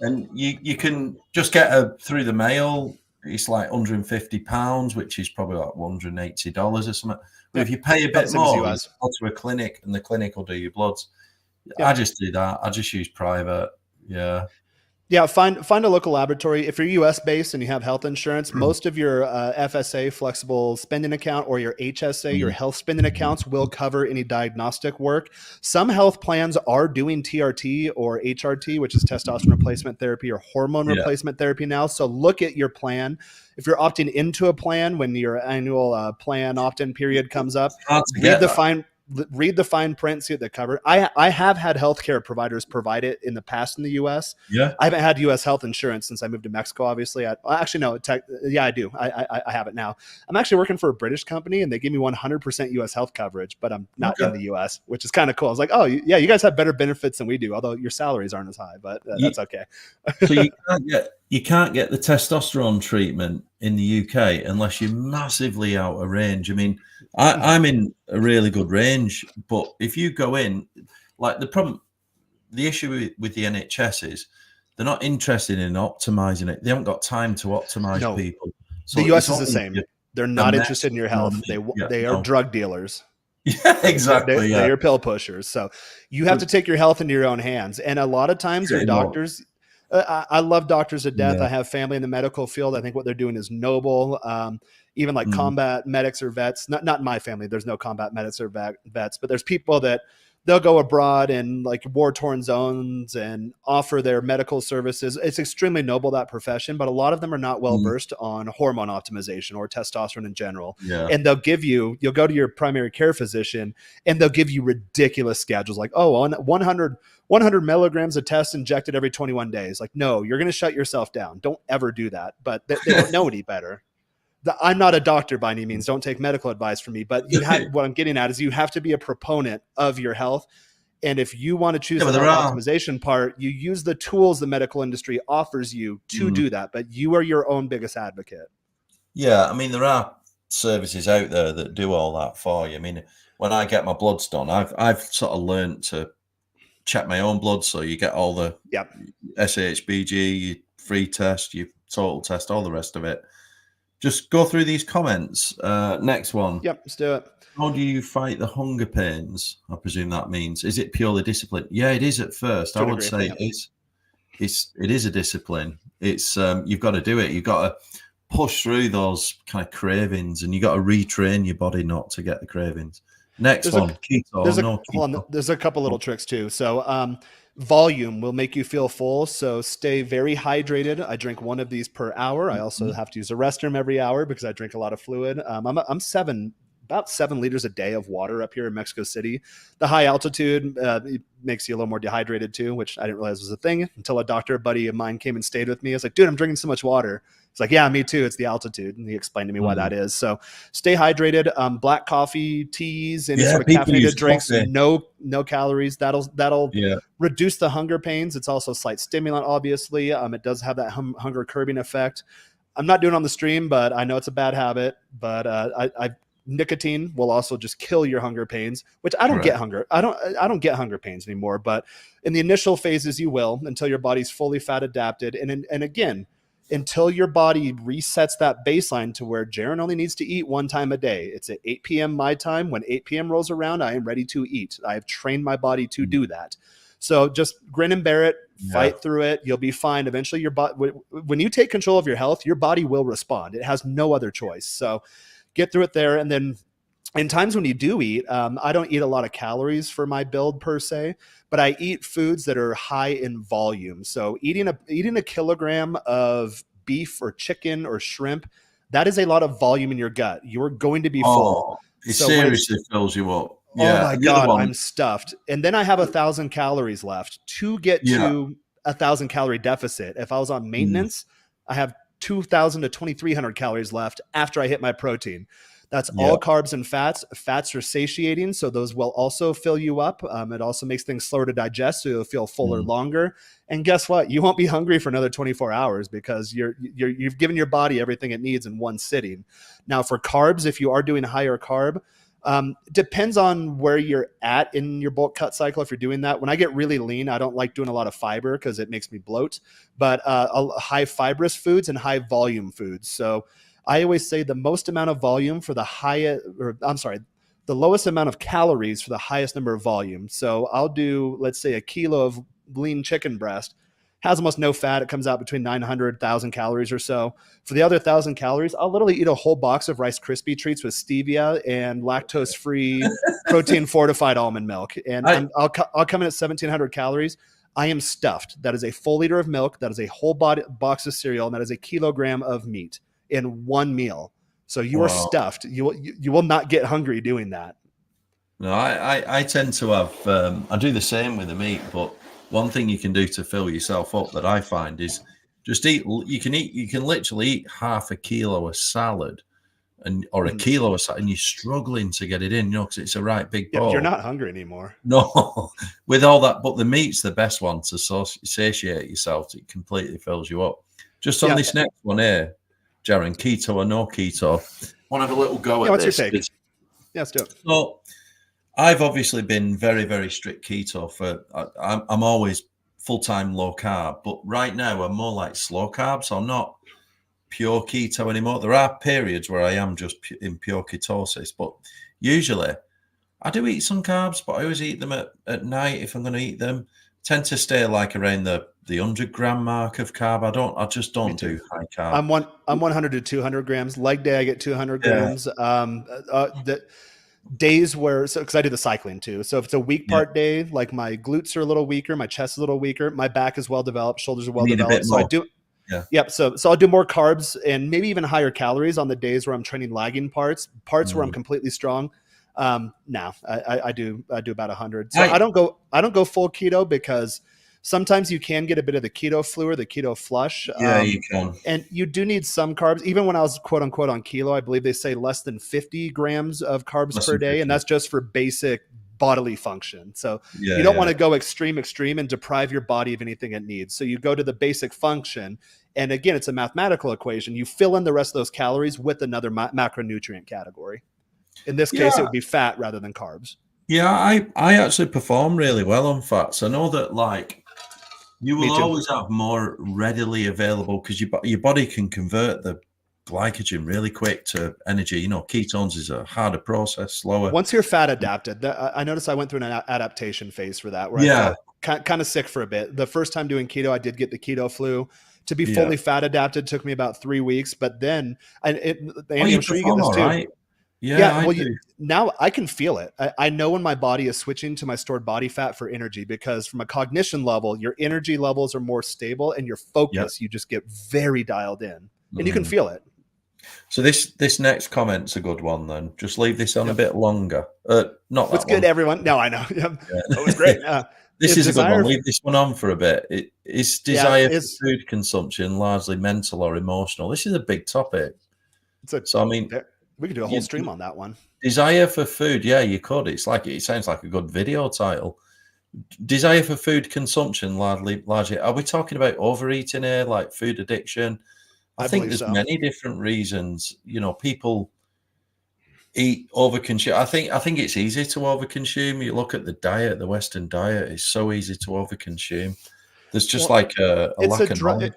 and you can just get through the mail. It's like £150, which is probably like $180 or something. But if you pay a bit more, you go to a clinic and the clinic will do your bloods. Yeah. I just do that. I just use private. Yeah. Yeah, find a local laboratory. If you're US based and you have health insurance, most of your FSA, flexible spending account, or your HSA, your health spending accounts will cover any diagnostic work. Some health plans are doing TRT or HRT, which is testosterone replacement therapy or hormone replacement therapy now. So look at your plan. If you're opting into a plan, when your annual plan opt-in period comes up, read the fine print, see what they cover. I have had healthcare providers provide it in the past in the U.S. Yeah, I haven't had U.S. health insurance since I moved to Mexico. Obviously, I do. I have it now. I'm actually working for a British company, and they give me 100% U.S. health coverage, but I'm not in the U.S., which is kind of cool. I was like, oh yeah, you guys have better benefits than we do, although your salaries aren't as high, but that's okay. So you can't get the testosterone treatment in the UK unless you're massively out of range. I mean, I'm in a really good range, but if you go in, like the issue with the NHS is they're not interested in optimizing it. They haven't got time to optimize people. So the US is the same. They're not interested in your health. They are drug dealers. Yeah, exactly. They're your pill pushers. So you have to take your health into your own hands. And a lot of times your doctors, I love doctors to death. Yeah. I have family in the medical field. I think what they're doing is noble. Even like combat medics or vets, not in my family. There's no combat medics or vets, but there's people that they'll go abroad in like war-torn zones and offer their medical services. It's extremely noble, that profession, but a lot of them are not well versed on hormone optimization or testosterone in general. Yeah. And you'll go to your primary care physician and they'll give you ridiculous schedules like, 100 milligrams of test injected every 21 days. Like, no, you're going to shut yourself down. Don't ever do that. But they don't know any better. I'm not a doctor by any means. Don't take medical advice from me. But what I'm getting at is you have to be a proponent of your health. And if you want to choose the optimization part, you use the tools the medical industry offers you to do that. But you are your own biggest advocate. Yeah, I mean, there are services out there that do all that for you. I mean, when I get my bloods done, I've sort of learned to check my own blood. So you get all the SHBG, your free test, your total test, all the rest of it. Just go through these comments. Next one. Yep, let's do it. How do you fight the hunger pains? I presume that means. Is it purely discipline? Yeah, it is at first. I would say it is a discipline. It's you've got to do it. You've got to push through those kind of cravings, and you got to retrain your body not to get the cravings. Next one, keto. There's a couple little tricks too. So volume will make you feel full. So stay very hydrated. I drink one of these per hour. I also have to use a restroom every hour because I drink a lot of fluid. I'm about 7 liters a day of water up here in Mexico City. The high altitude makes you a little more dehydrated too, which I didn't realize was a thing until a doctor buddy of mine came and stayed with me. I was like, dude, I'm drinking so much water. It's like, yeah, me too. It's the altitude. And he explained to me why that is. So stay hydrated. Black coffee, teas, any sort of caffeinated drinks, no calories. That'll reduce the hunger pains. It's also a slight stimulant, obviously. It does have that hunger curbing effect. I'm not doing it on the stream, but I know it's a bad habit. But nicotine will also just kill your hunger pains, which I don't get hunger. I don't get hunger pains anymore. But in the initial phases, you will until your body's fully fat adapted. And again, until your body resets that baseline to where Jaren only needs to eat one time a day. It's at 8 p.m. my time. When 8 p.m. rolls around, I am ready to eat. I have trained my body to do that. So just grin and bear it, fight through it. You'll be fine. Eventually, your body, when you take control of your health, your body will respond. It has no other choice. So get through it there. And then in times when you do eat, I don't eat a lot of calories for my build per se, but I eat foods that are high in volume. So eating a kilogram of beef or chicken or shrimp, that is a lot of volume in your gut. You're going to be full. It seriously fills you up. Yeah, oh my God, I'm stuffed. And then I have 1,000 calories left to get to 1,000 calorie deficit. If I was on maintenance, I have 2,000 to 2,300 calories left after I hit my protein. That's all carbs and fats. Fats are satiating, so those will also fill you up. It also makes things slower to digest, so you'll feel fuller longer. And guess what? You won't be hungry for another 24 hours because you've given your body everything it needs in one sitting. Now, for carbs, if you are doing higher carb, depends on where you're at in your bulk cut cycle. If you're doing that, when I get really lean, I don't like doing a lot of fiber because it makes me bloat. But high fibrous foods and high volume foods. So I always say the most amount of volume for the lowest amount of calories for the highest number of volume. So I'll do, let's say, a kilo of lean chicken breast, has almost no fat. It comes out between 900, 1,000 calories or so. For the other 1,000 calories, I'll literally eat a whole box of Rice Krispie treats with stevia and lactose-free protein-fortified almond milk. And I'll come in at 1,700 calories. I am stuffed. That is a full liter of milk. That is a whole box of cereal. And that is a kilogram of meat in one meal. So you are stuffed. You will not get hungry doing that. No, I tend to have, I do the same with the meat, but one thing you can do to fill yourself up that I find is just eat. You can literally eat half a kilo of salad or a kilo of salad, and you're struggling to get it in, because it's a right big bowl. You're not hungry anymore. No, with all that, but the meat's the best one to satiate yourself. It completely fills you up. Just on this next one here, Jaren, keto or no keto? Want to have a little go at what's this? Your take? Let's do it. So, I've obviously been very, very strict keto I'm always full-time low carb, but right now I'm more like slow carb, so I'm not pure keto anymore. There are periods where I am just in pure ketosis, but usually I do eat some carbs, but I always eat them at night if I'm going to eat them. Tend to stay like around the 100-gram mark of carb. I just don't do high carb. I'm 100 to 200 grams. Leg day, I get 200 Yeah. grams. The days where, so because I do the cycling too. So if it's a weak part day, like my glutes are a little weaker, my chest is a little weaker, my back is well developed, shoulders are well developed. So I do. Yeah. Yep. So I'll do more carbs and maybe even higher calories on the days where I'm training lagging parts where I'm completely strong. Now I do about 100. So I don't go full keto because sometimes you can get a bit of the keto flu or the keto flush. Yeah, you can. And you do need some carbs. Even when I was quote unquote on keto, I believe they say less than 50 grams of carbs per day. And that's just for basic bodily function. So you don't want to go extreme and deprive your body of anything it needs. So you go to the basic function. And again, it's a mathematical equation. You fill in the rest of those calories with another macronutrient category. In this case, it would be fat rather than carbs. Yeah, I actually perform really well on fats. I know that, like, you will always have more readily available because your body can convert the glycogen really quick to energy. You know, ketones is a harder process, slower. Once you're fat adapted, I noticed I went through an adaptation phase for that, where I felt kind of sick for a bit. The first time doing keto, I did get the keto flu. To be fully fat adapted took me about 3 weeks, but then Andy, I'm sure you get this too. Right. Yeah, well, now I can feel it. I know when my body is switching to my stored body fat for energy, because from a cognition level, your energy levels are more stable and your focus, you just get very dialed in and you can feel it. So this next comment's a good one then. Just leave this on a bit longer. Not What's good, everyone? No, I know. That was great. This is a good one. Leave this one on for a bit. Is desire for food consumption largely mental or emotional? This is a big topic. So I mean, we could do a whole stream on that one. Desire for food, yeah, you could. It sounds like a good video title. Desire for food consumption, largely. Are we talking about overeating here, like food addiction? I think there's many different reasons. You know, people eat overconsume. I think it's easy to overconsume. You look at the diet, the Western diet is so easy to overconsume. There's just like a lack of knowledge.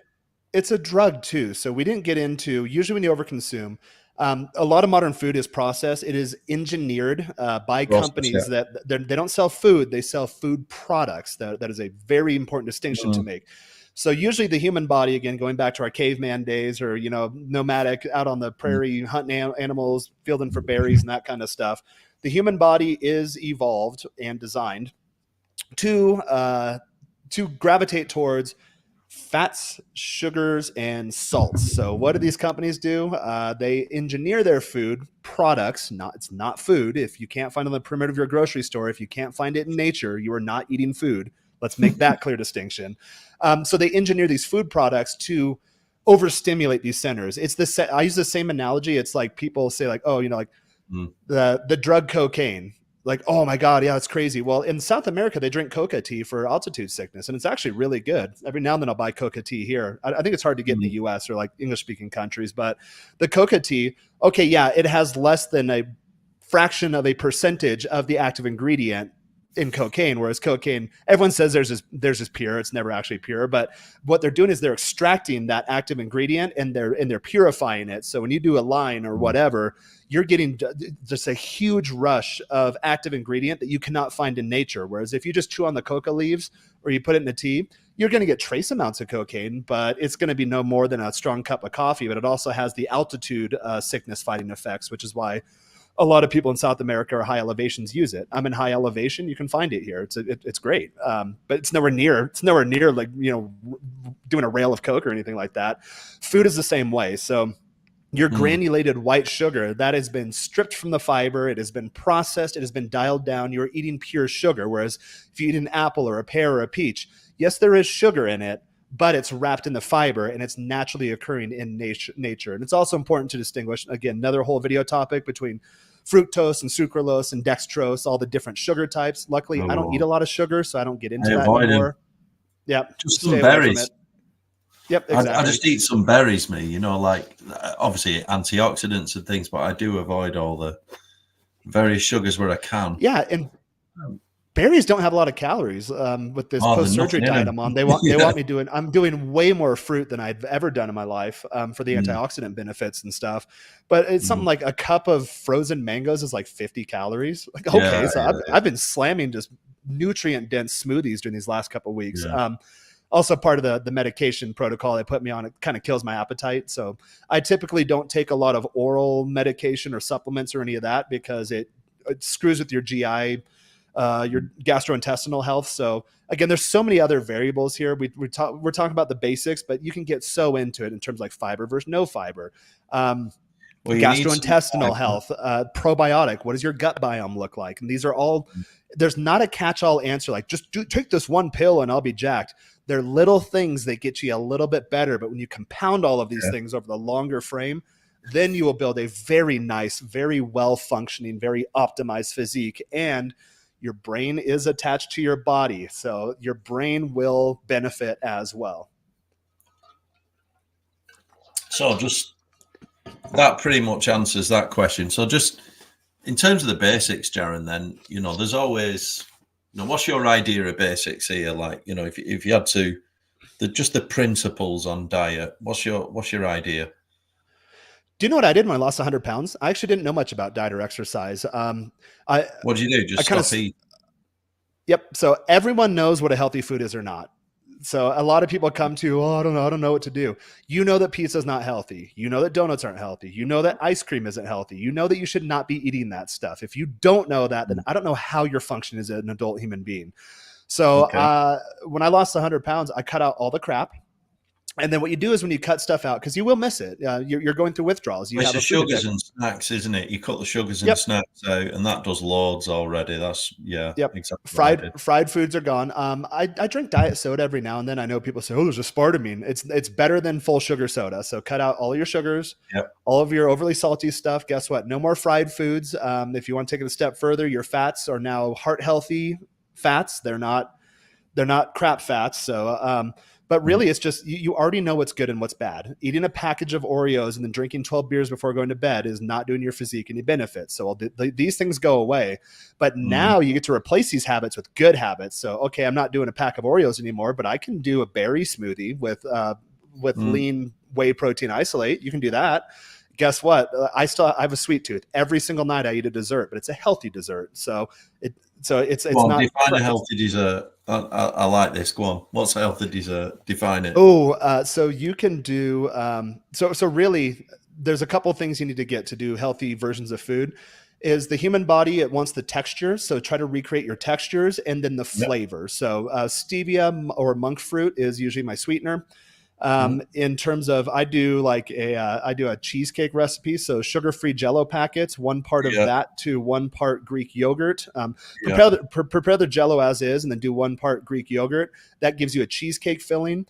It's a drug too. So we didn't get into, usually when you overconsume, a lot of modern food is processed. It is engineered by companies that they don't sell food. They sell food products. That is a very important distinction to make. So usually the human body, again, going back to our caveman days or, you know, nomadic out on the prairie, hunting animals, fielding for berries and that kind of stuff. The human body is evolved and designed to gravitate towards fats, sugars, and salts. So what do these companies do? They engineer their food products. It's not food. If you can't find it on the perimeter of your grocery store, if you can't find it in nature, you are not eating food. Let's make that clear distinction. So they engineer these food products to overstimulate these centers. I use the same analogy. It's like people say like, oh, you know, like the drug cocaine. Like, oh my God, yeah, it's crazy. Well, in South America, they drink coca tea for altitude sickness, and it's actually really good. Every now and then I'll buy coca tea here. I think it's hard to get in the US or like English-speaking countries, but the coca tea, okay, yeah, it has less than a fraction of a percentage of the active ingredient in cocaine, whereas cocaine, everyone says theirs is pure. It's never actually pure, but what they're doing is they're extracting that active ingredient and they're purifying it. So when you do a line or whatever, you're getting just a huge rush of active ingredient that you cannot find in nature. Whereas if you just chew on the coca leaves or you put it in a tea, you're going to get trace amounts of cocaine, but it's going to be no more than a strong cup of coffee. But it also has the altitude sickness fighting effects, which is why a lot of people in South America or high elevations use it. I'm in high elevation. You can find it here. It's great. But it's nowhere near like, you know, doing a rail of Coke or anything like that. Food is the same way. So your granulated white sugar that has been stripped from the fiber, it has been processed, it has been dialed down. You're eating pure sugar. Whereas if you eat an apple or a pear or a peach, yes, there is sugar in it, but it's wrapped in the fiber and it's naturally occurring in nature. And it's also important to distinguish, again, another whole video topic between fructose and sucralose and dextrose, all the different sugar types. Luckily, I don't eat a lot of sugar, so I don't get into that anymore. Yeah, just some berries. Yep, exactly. I just eat some berries, you know, like obviously antioxidants and things, but I do avoid all the various sugars where I can. Yeah, and berries don't have a lot of calories. With this post-surgery diet I'm on, they want me doing, I'm doing way more fruit than I've ever done in my life, for the antioxidant benefits and stuff. But it's something like a cup of frozen mangoes is like 50 calories. Like, okay, I've been slamming just nutrient dense smoothies during these last couple of weeks. Also part of the medication protocol they put me on, it kind of kills my appetite. So I typically don't take a lot of oral medication or supplements or any of that, because it screws with your GI, your gastrointestinal health. So again, there's so many other variables here. We're talking about the basics, but you can get so into it in terms of like fiber versus no fiber, gastrointestinal health, probiotic. What does your gut biome look like? And these are all, there's not a catch-all answer like just take this one pill and I'll be jacked. They're little things that get you a little bit better. But when you compound all of these things over the longer frame, then you will build a very nice, very well-functioning, very optimized physique. And your brain is attached to your body, so your brain will benefit as well. So just that pretty much answers that question. So just in terms of the basics, Jaren, then, there's always, what's your idea of basics here? Like, if you had to, just the principles on diet, what's your idea? Do you know what I did when I lost 100 pounds? I actually didn't know much about diet or exercise. What did you do? Just stop eating? Yep. So everyone knows what a healthy food is or not. So a lot of people come to, I don't know what to do. You know that pizza is not healthy. You know that donuts aren't healthy. You know that ice cream isn't healthy. You know that you should not be eating that stuff. If you don't know that, then I don't know how you're functioning as an adult human being. So when I lost 100 pounds, I cut out all the crap. And then what you do is when you cut stuff out, because you will miss it, you're going through withdrawals. It's the sugars and snacks, isn't it? You cut the sugars and snacks out, and that does loads already. That's exactly. Fried foods are gone. I drink diet soda every now and then. I know people say, "Oh, there's aspartame." It's better than full sugar soda. So cut out all your sugars, all of your overly salty stuff. Guess what? No more fried foods. If you want to take it a step further, your fats are now heart healthy fats. They're not crap fats. So. But really, it's just you already know what's good and what's bad. Eating a package of Oreos and then drinking 12 beers before going to bed is not doing your physique any benefits. So these things go away. But now you get to replace these habits with good habits. So, okay, I'm not doing a pack of Oreos anymore, but I can do a berry smoothie with lean whey protein isolate. You can do that. Guess what? I have a sweet tooth. Every single night I eat a dessert, but it's a healthy dessert. So it's not. Define a healthy dessert. I like this. Go on. What's a healthy dessert? Define it. So you can do. So really, there's a couple things you need to get to do healthy versions of food. Is the human body, it wants the texture. So try to recreate your textures and then the flavor. So stevia or monk fruit is usually my sweetener. In terms of, I do a cheesecake recipe. So sugar-free Jell-O packets, 1 part of that to 1 part Greek yogurt. Prepare the Jell-O as is, and then do 1 part Greek yogurt. That gives you a cheesecake filling.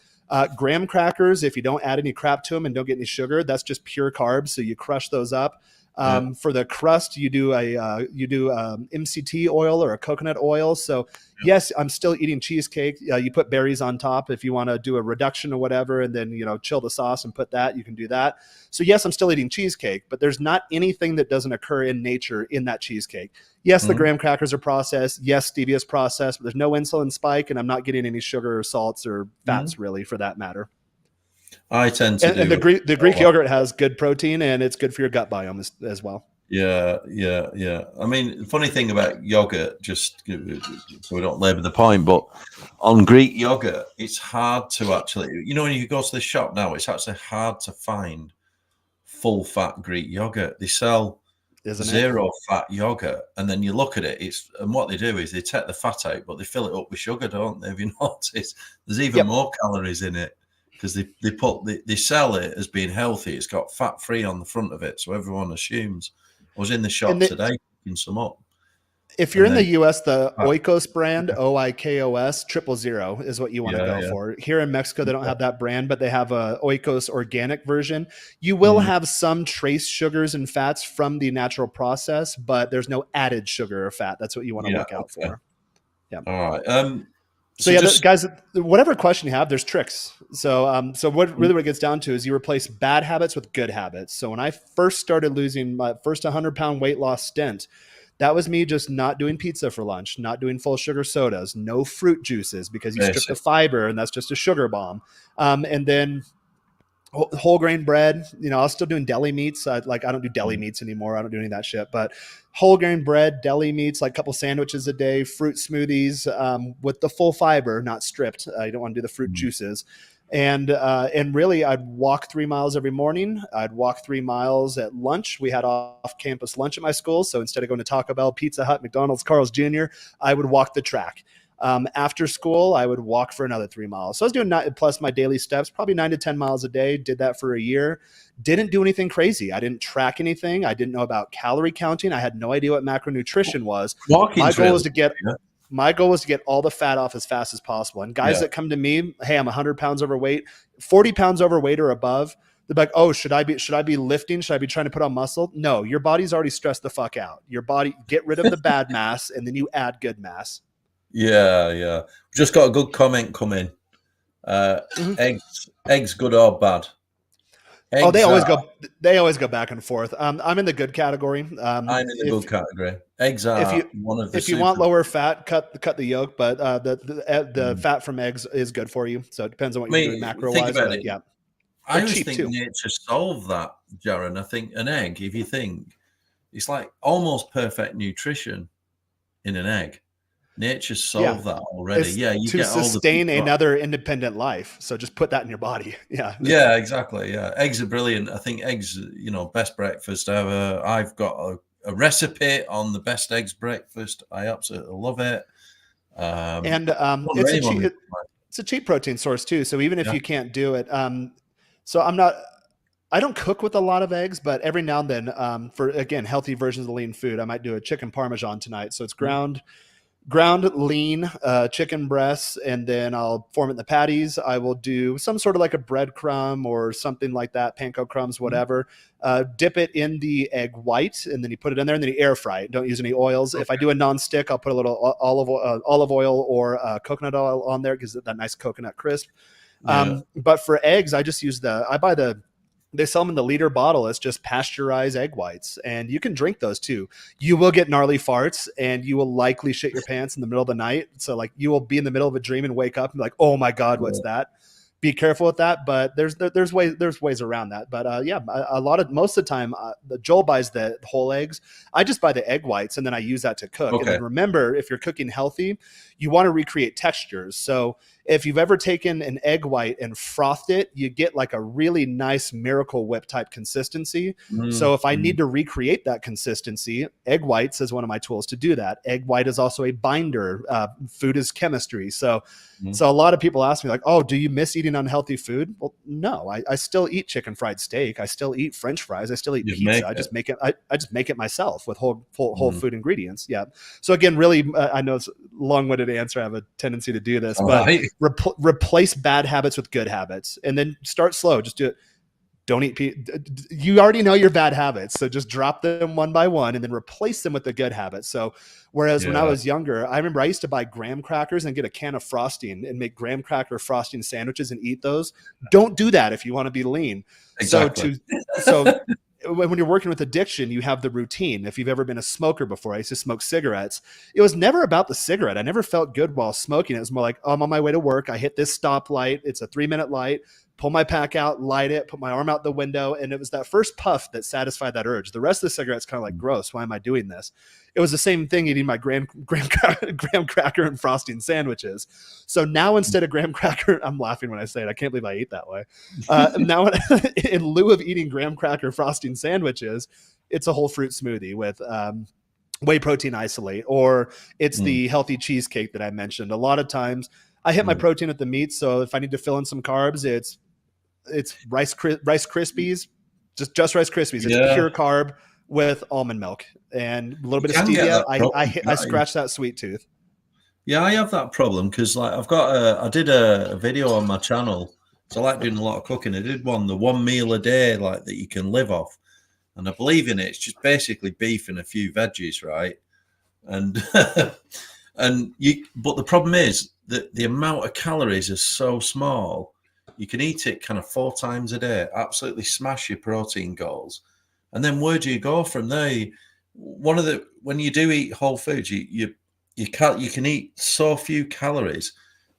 Graham crackers, if you don't add any crap to them and don't get any sugar, that's just pure carbs. So you crush those up. For the crust, you do MCT oil or a coconut oil. So yes, I'm still eating cheesecake. You put berries on top if you want to do a reduction or whatever, and then chill the sauce and put that. You can do that. So yes, I'm still eating cheesecake, but there's not anything that doesn't occur in nature in that cheesecake. Yes, the graham crackers are processed. Yes, stevia is processed, but there's no insulin spike, and I'm not getting any sugar or salts or fats really, for that matter. I tend to and the Greek yogurt has good protein, and it's good for your gut biome as well. Yeah. I mean, the funny thing about yogurt, just so we don't labor the point, but on Greek yogurt, it's hard to actually, when you go to the shop now, it's actually hard to find full fat Greek yogurt. They sell zero fat yogurt, and then you look at it, and what they do is they take the fat out, but they fill it up with sugar, don't they? Have you noticed? There's even more calories in it. Because they sell it as being healthy. It's got fat free on the front of it, so everyone assumes. I was in the shop today picking some up. If you're in the US, the Oikos brand, OIKOS 000 is what you want to go for. Here in Mexico, they don't have that brand, but they have a Oikos organic version. You will have some trace sugars and fats from the natural process, but there's no added sugar or fat. That's what you want to look out for. Yeah. All right. So guys, whatever question you have, there's tricks. So what it gets down to is you replace bad habits with good habits. So when I first started losing my first 100-pound weight loss stint, That was me just not doing pizza for lunch, not doing full sugar sodas, no fruit juices because you strip the fiber and that's just a sugar bomb. And then whole grain bread, you know, I was still doing deli meats. I don't do deli meats anymore. I don't do any of that shit, but whole grain bread, deli meats, like a couple sandwiches a day, fruit smoothies, with the full fiber, not stripped. You don't want to do the fruit juices. And really I'd walk 3 miles every morning. I'd walk 3 miles at lunch. We had off campus lunch at my school. So instead of going to Taco Bell, Pizza Hut, McDonald's, Carl's Jr., I would walk the track. After school, I would walk for another 3 miles. So I was doing plus my daily steps, probably 9 to 10 miles a day. Did that for a year. Didn't do anything crazy. I didn't track anything. I didn't know about calorie counting. I had no idea what macronutrition was. My goal was to get all the fat off as fast as possible. And guys that come to me, hey, I'm 100 pounds overweight, 40 pounds overweight or above. They're like, oh, should I be lifting? Should I be trying to put on muscle? No, your body's already stressed the fuck out. Your body, get rid of the bad mass and then you add good mass. Yeah. Just got a good comment come in. Eggs, good or bad? Eggs they always go back and forth. I'm in the good category. I'm in the good category. Eggs are one of the. If you want lower fat, cut the yolk, but the fat from eggs is good for you. So it depends on what you're doing macro wise. But yeah, I always think nature solved that, Jaren. I think an egg, if you think, it's like almost perfect nutrition in an egg. Nature solved that already. You to get sustain another independent life. So just put that in your body. Yeah, exactly. Yeah, eggs are brilliant. I think eggs, best breakfast ever. I've got a recipe on the best eggs breakfast. I absolutely love it. It's a cheap protein source too. So even if you can't do it, I don't cook with a lot of eggs, but every now and then, for again healthy versions of lean food, I might do a chicken parmesan tonight. So it's ground lean chicken breasts, and then I'll form it in the patties. I will do some sort of like a breadcrumb or something like that, panko crumbs, whatever. Dip it in the egg white, and then you put it in there, and then you air fry it. Don't use any oils. Okay. If I do a non-stick, I'll put a little olive oil or coconut oil on there because that nice coconut crisp. But for eggs, I just use they sell them in the liter bottle. It's just pasteurized egg whites, and you can drink those too. You will get gnarly farts, and you will likely shit your pants in the middle of the night. So like you will be in the middle of a dream and wake up and be like, oh my God, what's that? Be careful with that. But there's ways around that. But most of the time, Joel buys the whole eggs. I just buy the egg whites, and then I use that to cook. Okay. And then remember, if you're cooking healthy, you want to recreate textures. So if you've ever taken an egg white and frothed it, you get like a really nice Miracle Whip type consistency. So if I need to recreate that consistency, egg whites is one of my tools to do that. Egg white is also a binder. Food is chemistry. So a lot of people ask me like, oh, do you miss eating unhealthy food? Well, no, I still eat chicken fried steak. I still eat French fries. I still eat pizza. I just make it myself with whole food ingredients. Yeah. So again, really, I know it's a long-winded answer. I have a tendency to do this, but replace bad habits with good habits, and then start slow. Just do it. Don't eat you already know your bad habits, so just drop them one by one and then replace them with the good habits. So whereas when I was younger, I remember I used to buy graham crackers and get a can of frosting and make graham cracker frosting sandwiches and eat those. Don't do that if you want to be lean. Exactly. So when you're working with addiction, you have the routine. If you've ever been a smoker before, I used to smoke cigarettes. It was never about the cigarette. I never felt good while smoking. It was more like, oh, I'm on my way to work. I hit this stoplight. It's a 3-minute light. Pull my pack out, light it, put my arm out the window. And it was that first puff that satisfied that urge. The rest of the cigarette's kind of like, gross. Why am I doing this? It was the same thing eating my graham cracker and frosting sandwiches. So now instead of graham cracker, I'm laughing when I say it. I can't believe I ate that way. Now in lieu of eating graham cracker frosting sandwiches, it's a whole fruit smoothie with whey protein isolate, or it's the healthy cheesecake that I mentioned. A lot of times I hit my protein with the meat. So if I need to fill in some carbs, it's Rice Krispies, just Rice Krispies. It's pure carb with almond milk and a little bit of stevia. I scratch that sweet tooth. Yeah, I have that problem because like I did a video on my channel. So I like doing a lot of cooking. I did the 1 meal a day like that you can live off. And I believe in it. It's just basically beef and a few veggies, right? And but the problem is that the amount of calories is so small. You can eat it kind of 4 times a day, absolutely smash your protein goals. And then where do you go from there? when you do eat whole foods, you can eat so few calories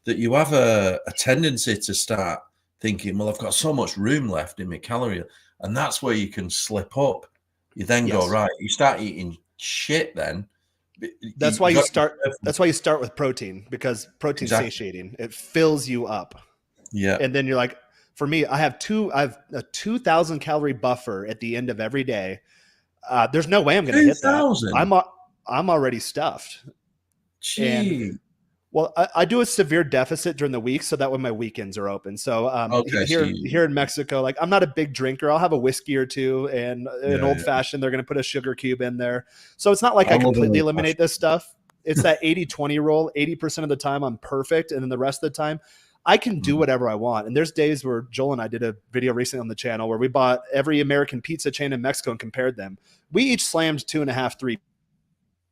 that you have a tendency to start thinking, well, I've got so much room left in my calorie, and that's where you can slip up. You then go right. You start eating shit. Then that's why you start. That's why you start with protein, because protein's satiating. It fills you up. Yeah, and then you're like, for me, I have a 2,000 calorie buffer at the end of every day. There's no way I'm going to hit that. I'm already stuffed. Gee. And, well, I do a severe deficit during the week, so that way my weekends are open. So here in Mexico, like, I'm not a big drinker. I'll have a whiskey or two and an old fashioned. They're going to put a sugar cube in there. So it's not like I completely eliminate this stuff. It's that 80-20 rule. 80% of the time I'm perfect. And then the rest of the time I can do whatever I want. And there's days where Joel and I did a video recently on the channel where we bought every American pizza chain in Mexico and compared them. We each slammed 2.5, 3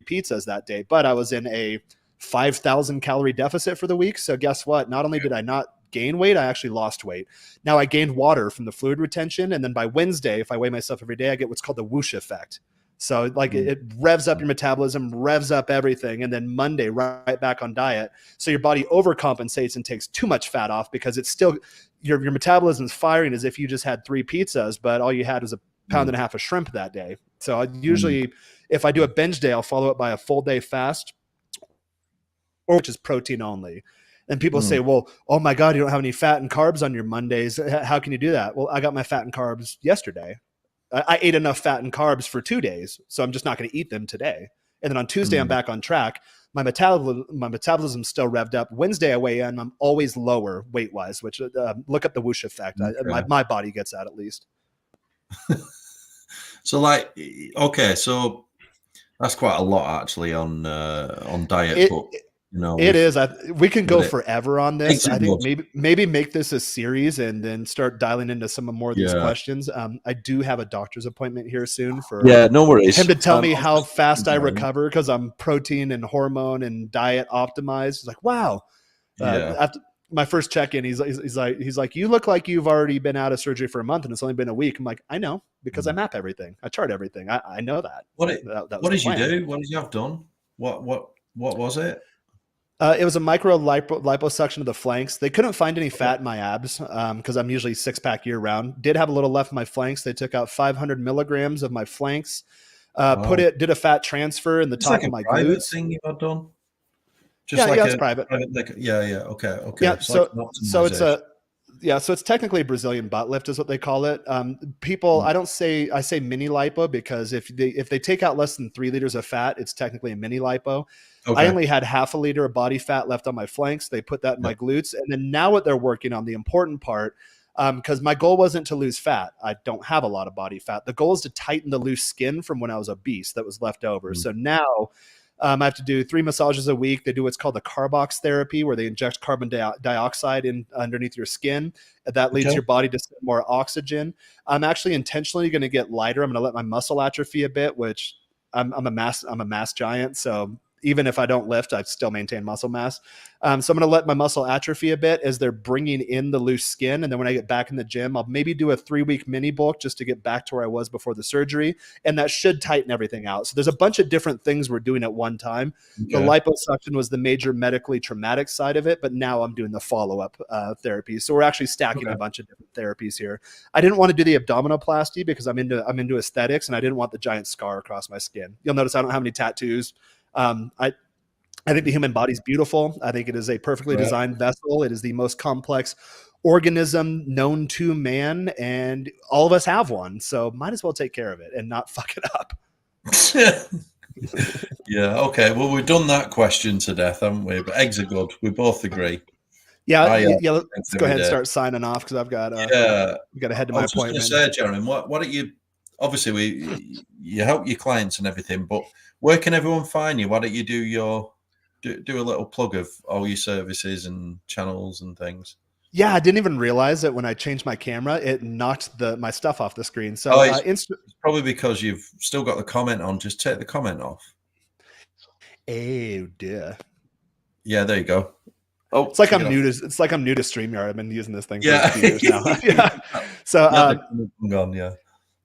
pizzas that day, but I was in a 5,000 calorie deficit for the week. So guess what? Not only did I not gain weight, I actually lost weight. Now I gained water from the fluid retention. And then by Wednesday, if I weigh myself every day, I get what's called the whoosh effect. So like it revs up your metabolism, revs up everything. And then Monday, right back on diet. So your body overcompensates and takes too much fat off, because it's still, your metabolism is firing as if you just had 3 pizzas, but all you had was a pound and a half of shrimp that day. So I usually, if I do a binge day, I'll follow it by a full day fast, or which is protein only. And people say, well, oh my God, you don't have any fat and carbs on your Mondays. How can you do that? Well, I got my fat and carbs yesterday. I ate enough fat and carbs for 2 days, so I'm just not going to eat them today. And then on Tuesday, I'm back on track. My metabolism's still revved up. Wednesday, I weigh in. I'm always lower weight-wise, which look up the whoosh effect. My body gets that, at least. So, like, okay, so that's quite a lot actually on diet. But you know, it is. We can go forever on this. I think maybe make this a series and then start dialing into some more of these questions. I do have a doctor's appointment here soon for no worries. him to tell me how fast I recover, because I'm protein and hormone and diet optimized. It's like, wow. After my first check-in, he's like, you look like you've already been out of surgery for a month and it's only been a week. I'm like, I know, because I map everything. I chart everything. I know that. What did you do? What did you have done? What was it? It was a micro liposuction of the flanks. They couldn't find any fat in my abs, because I'm usually 6-pack year round. Did have a little left in my flanks. They took out 500 milligrams of my flanks, did a fat transfer in the top of my glutes. Thing you had done? It's private. Okay. Yeah, so it's technically a Brazilian butt lift is what they call it. People, I say mini lipo, because if they take out less than 3 liters of fat, it's technically a mini lipo. Okay. I only had 0.5 liter of body fat left on my flanks. They put that in my glutes. And then now what they're working on, the important part, because my goal wasn't to lose fat. I don't have a lot of body fat. The goal is to tighten the loose skin from when I was obese that was left over. So now I have to do 3 massages a week. They do what's called the carbox therapy, where they inject carbon dioxide in underneath your skin. That leads your body to send more oxygen. I'm actually intentionally going to get lighter. I'm going to let my muscle atrophy a bit, which I'm a mass giant. So even if I don't lift, I still maintain muscle mass. So I'm going to let my muscle atrophy a bit as they're bringing in the loose skin. And then when I get back in the gym, I'll maybe do a 3-week mini bulk just to get back to where I was before the surgery. And that should tighten everything out. So there's a bunch of different things we're doing at one time. Okay. The liposuction was the major medically traumatic side of it, but now I'm doing the follow-up therapy. So we're actually stacking a bunch of different therapies here. I didn't want to do the abdominoplasty because I'm into aesthetics, and I didn't want the giant scar across my skin. You'll notice I don't have any tattoos. I think the human body is beautiful. I think it is a perfectly designed vessel. It is the most complex organism known to man, and all of us have one. So might as well take care of it and not fuck it up. Yeah. Okay. Well, we've done that question to death, haven't we? But eggs are good. We both agree. Yeah. Let's go ahead and start signing off, because I've got to head to my appointment. I was just going to say, Jaren, what are you? Obviously, you help your clients and everything, but where can everyone find you? Why don't you do a little plug of all your services and channels and things? Yeah, I didn't even realize that when I changed my camera, it knocked my stuff off the screen. So it's probably because you've still got the comment on. Just take the comment off. Oh dear. Yeah, there you go. Oh, it's like I'm new to StreamYard. I've been using this thing for a few years now. Yeah. So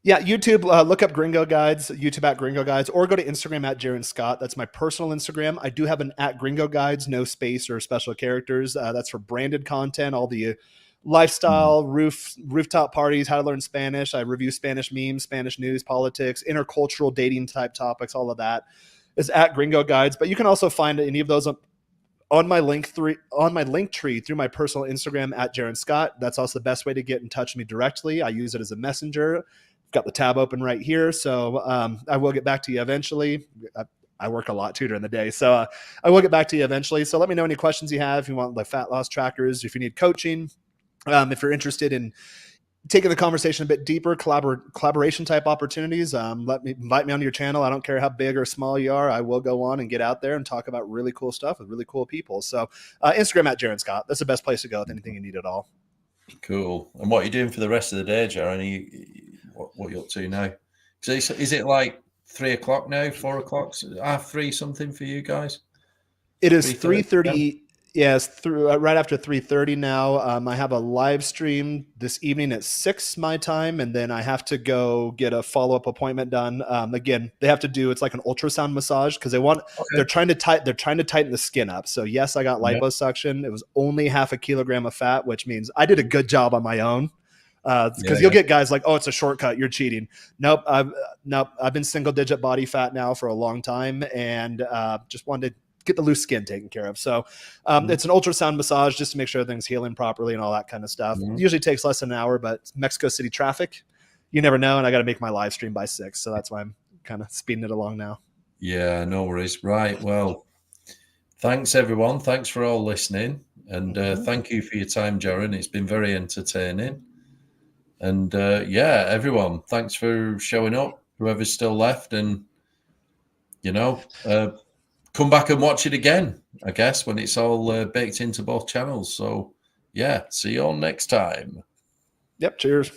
Yeah, YouTube, look up Gringo Guides, YouTube at Gringo Guides, or go to Instagram at Jaren Scott. That's my personal Instagram. I do have an at Gringo Guides, no space or special characters. That's for branded content, all the lifestyle, rooftop parties, how to learn Spanish. I review Spanish memes, Spanish news, politics, intercultural dating type topics, all of that is at Gringo Guides. But you can also find any of those on my link tree through my personal Instagram at Jaren Scott. That's also the best way to get in touch with me directly. I use it as a messenger. Got the tab open right here. So I will get back to you eventually. I work a lot too during the day. So I will get back to you eventually. So let me know any questions you have. If you want like fat loss trackers, if you need coaching, if you're interested in taking the conversation a bit deeper, collaboration type opportunities, invite me onto your channel. I don't care how big or small you are. I will go on and get out there and talk about really cool stuff with really cool people. So Instagram at Jaren Scott. That's the best place to go with anything you need at all. Cool. And what are you doing for the rest of the day, Jaren? What are you up to now? Is it like 3 o'clock now, 4 o'clock, 3 something for you guys? It is 3:30. Yes, right after 3:30 now. I have a live stream this evening at 6 my time, and then I have to go get a follow-up appointment done. Again, they have to do, it's like an ultrasound massage because they're trying to tighten the skin up. So yes, I got liposuction. It was only 0.5 kilogram of fat, which means I did a good job on my own. Because you'll get guys like, oh, it's a shortcut, you're cheating. Nope, I've been single digit body fat now for a long time, and just wanted to get the loose skin taken care of. So it's an ultrasound massage just to make sure everything's healing properly and all that kind of stuff. Usually takes less than an hour, but it's Mexico City traffic, you never know, and I got to make my live stream by 6, so that's why I'm kind of speeding it along now. Yeah, no worries. Right, well, thanks everyone. Thanks for all listening, and thank you for your time, Jaren. It's been very entertaining. And everyone, thanks for showing up, whoever's still left, and come back and watch it again, I guess, when it's all baked into both channels. So see you all next time. Yep, cheers.